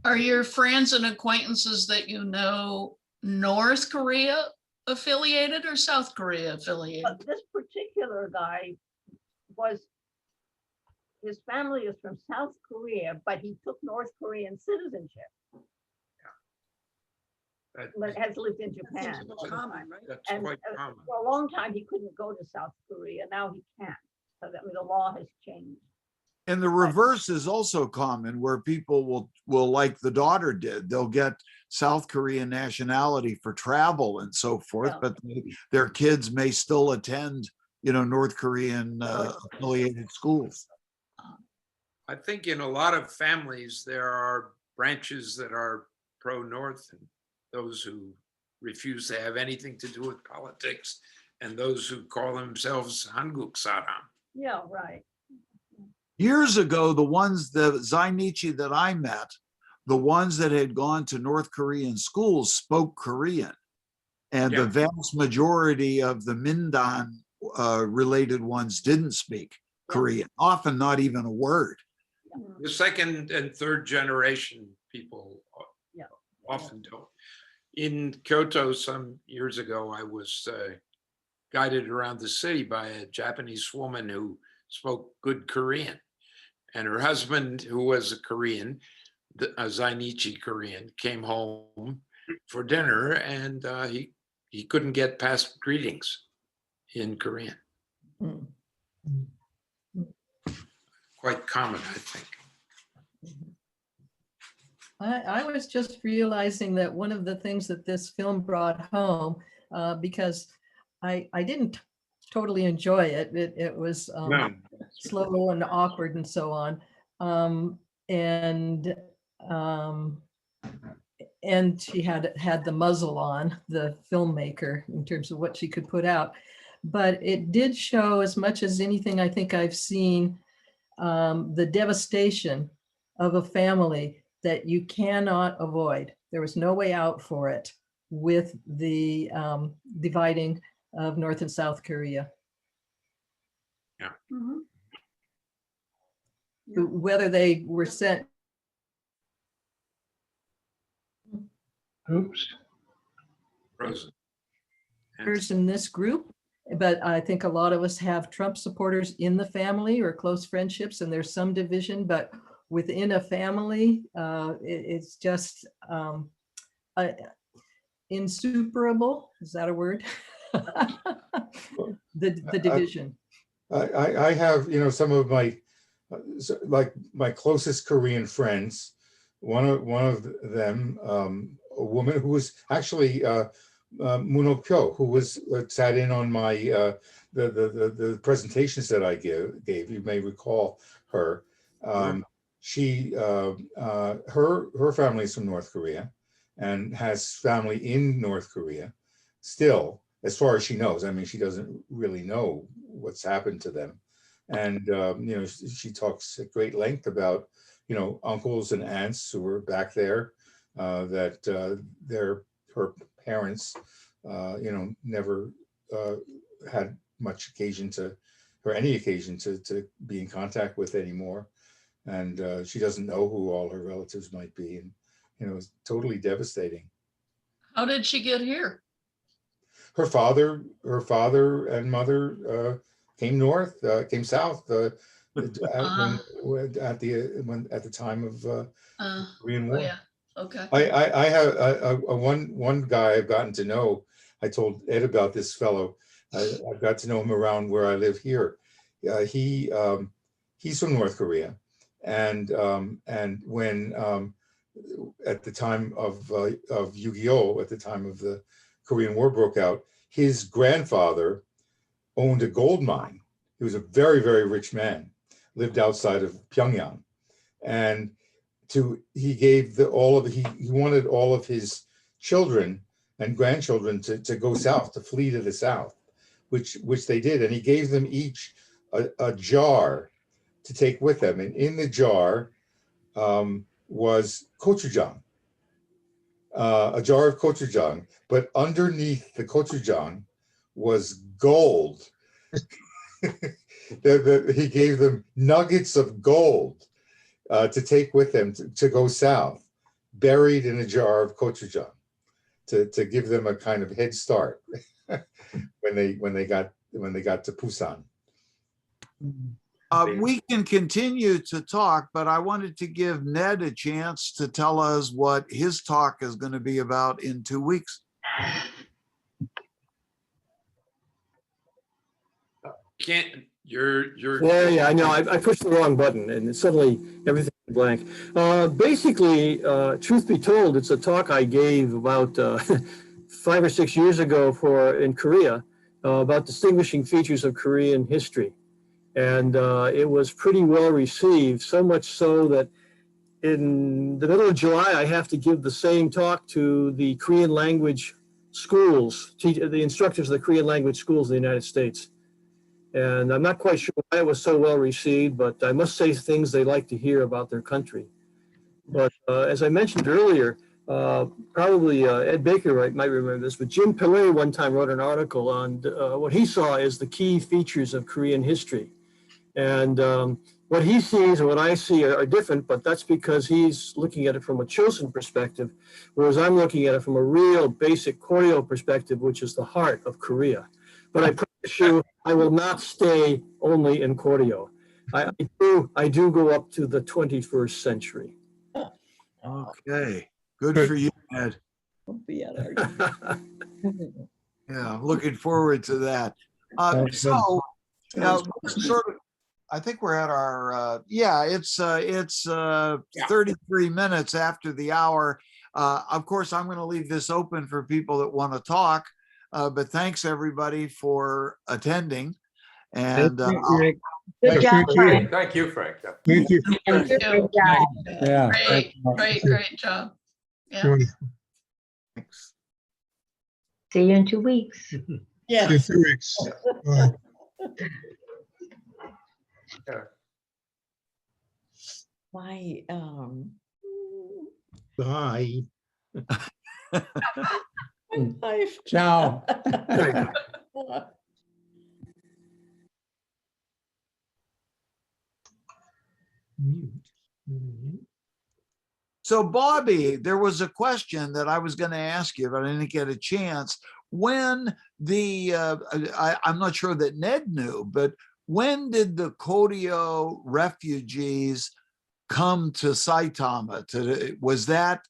Are your friends and acquaintances that you know North Korea affiliated or South Korea affiliated? But this particular guy his family is from South Korea, but he took North Korean citizenship. But has lived in Japan. Common, right? That's And quite common. for a long time, he couldn't go to South Korea. Now he can. So that, I mean, the law has changed. And the reverse is also common, where people will like the daughter did. They'll get South Korean nationality for travel and so forth, but their kids may still attend, you know, North Korean affiliated schools. I think in a lot of families, there are branches that are pro-North and those who refuse to have anything to do with politics, and those who call themselves Hanguk Saram. Yeah, right. Years ago, the Zainichi that I met, the ones that had gone to North Korean schools spoke Korean. And the vast majority of the Mindan related ones didn't speak Korean, often not even a word. The second and third generation people often don't. In Kyoto some years ago, I was guided around the city by a Japanese woman who spoke good Korean. And her husband, who was a Korean, a Zainichi Korean, came home for dinner, and he couldn't get past greetings in Korean. Quite common, I think. I was just realizing that one of the things that this film brought home, because I didn't totally enjoy it. It was slow and awkward and so on. And she had the muzzle on, the filmmaker, in terms of what she could put out. But it did show, as much as anything I think I've seen, the devastation of a family that you cannot avoid. There was no way out for it with the dividing of North and South Korea. Yeah. Whether they were sent. Oops. Frozen. In this group, But I think a lot of us have Trump supporters in the family or close friendships, and there's some division, but within a family, it's just insuperable. Is that a word? the division. I have, you know, some of my, like my closest Korean friends. One of them, a woman who was actually Munok Pyo, who was sat in on my the presentations that I gave. You may recall her. She her family is from North Korea and has family in North Korea still, as far as she knows. I mean, she doesn't really know what's happened to them. And, you know, she talks at great length about, you know, uncles and aunts who were back there, that her parents, you know, never had much occasion to, or any occasion to be in contact with anymore. And she doesn't know who all her relatives might be. And, you know, it's totally devastating. How did she get here? Her father and mother came north, came south at the time of the Korean War. Oh yeah. Okay. I have one guy I've gotten to know. I told Ed about this fellow. I've got to know him around where I live here. He's from North Korea, and when at the time of Yu-Gi-Oh, at the time of the Korean War broke out, his grandfather owned a gold mine. He was a very, very rich man, lived outside of Pyongyang, and he gave he wanted all of his children and grandchildren to go south, to flee to the south, which they did, and he gave them each a jar to take with them, and in the jar was gochujang, a jar of gochujang, but underneath the gochujang was gold. He gave them nuggets of gold to take with them to go south, buried in a jar of gochujang, to give them a kind of head start when they got to Busan. We can continue to talk, but I wanted to give Ned a chance to tell us what his talk is going to be about in 2 weeks. Yeah, I know. I pushed the wrong button and suddenly everything went blank. Basically, truth be told, it's a talk I gave about 5 or 6 years ago in Korea about distinguishing features of Korean history. And it was pretty well received, so much so that in the middle of July, I have to give the same talk to the Korean language schools, the instructors of the Korean language schools in the United States. And I'm not quite sure why it was so well received, but I must say things they like to hear about their country. But as I mentioned earlier, probably Ed Baker might remember this, but Jim Pillay one time wrote an article on what he saw as the key features of Korean history. And what he sees and what I see are different, but that's because he's looking at it from a Chosun perspective, whereas I'm looking at it from a real basic Koryo perspective, which is the heart of Korea. But I promise you, I will not stay only in Koryo. I do go up to the 21st century. Okay, good for you, Ed. Yeah, looking forward to that. So, sort of, I think we're at our, it's 33 minutes after the hour. Of course, I'm going to leave this open for people that want to talk, but thanks everybody for attending. And good job, Frank. Thank you, Frank. Thank you. Thank you. Yeah. Great job. Yeah. Thanks. See you in 2 weeks. Yeah. In 2 weeks. Bye. My Bye. life. Ciao. So Bobby, there was a question that I was going to ask you, but I didn't get a chance. when the, I'm not sure that Ned knew, but when did the Koryo refugees come to Saitama? Was that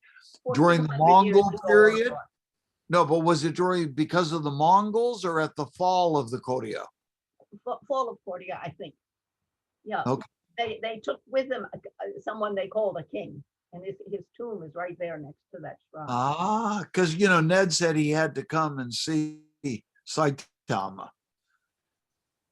during the 1400 years Mongol ago or period? more. No, but was it because of the Mongols or at the fall of the Koryo? Fall of Korea, I think. Yeah. Okay. They took with them someone they called a king, and his tomb is right there next to that shrine. Ah, because Ned said he had to come and see Saitama.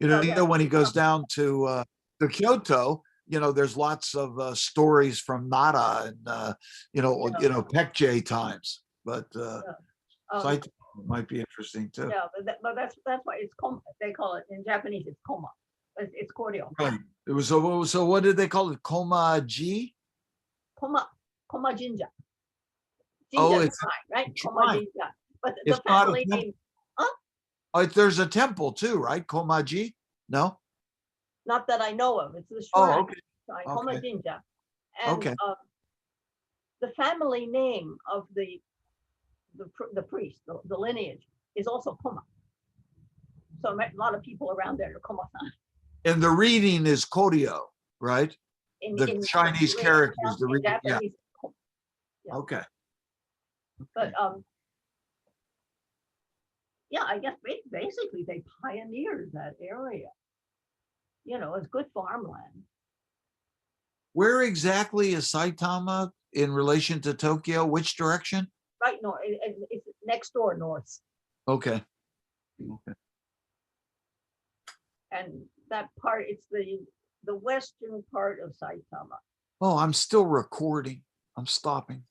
Oh, yeah. When he goes down to Kyoto, there's lots of stories from Nara and Pekje times, but Saitama might be interesting too. Yeah, but that's why it's Koma. They call it in Japanese. It's Koma. It's Koryo. Right. It was so. What did they call it? Koma-ji? Koma Jinja. Oh, Jinja it's shrine, right? Koma shrine. Jinja. But It's the not a family temple. name, huh? Oh, there's a temple too, right? Komaji? No. Not that I know of. It's the Oh, shrine. okay. Shrine, Koma Okay. Jinja. And Okay. the family name of the priest, the lineage, is also Koma. So a lot of people around there are Koma-san. And the reading is Koryo, right? The Chinese Korean, characters. The in reading. Yeah. Japanese, it's Koma. Yeah. Okay. But yeah, I guess basically they pioneered that area. It's good farmland. Where exactly is Saitama in relation to Tokyo? Which direction? Right north, it's next door north. Okay. Okay. And that part, it's the western part of Saitama. Oh, I'm still recording. I'm stopping.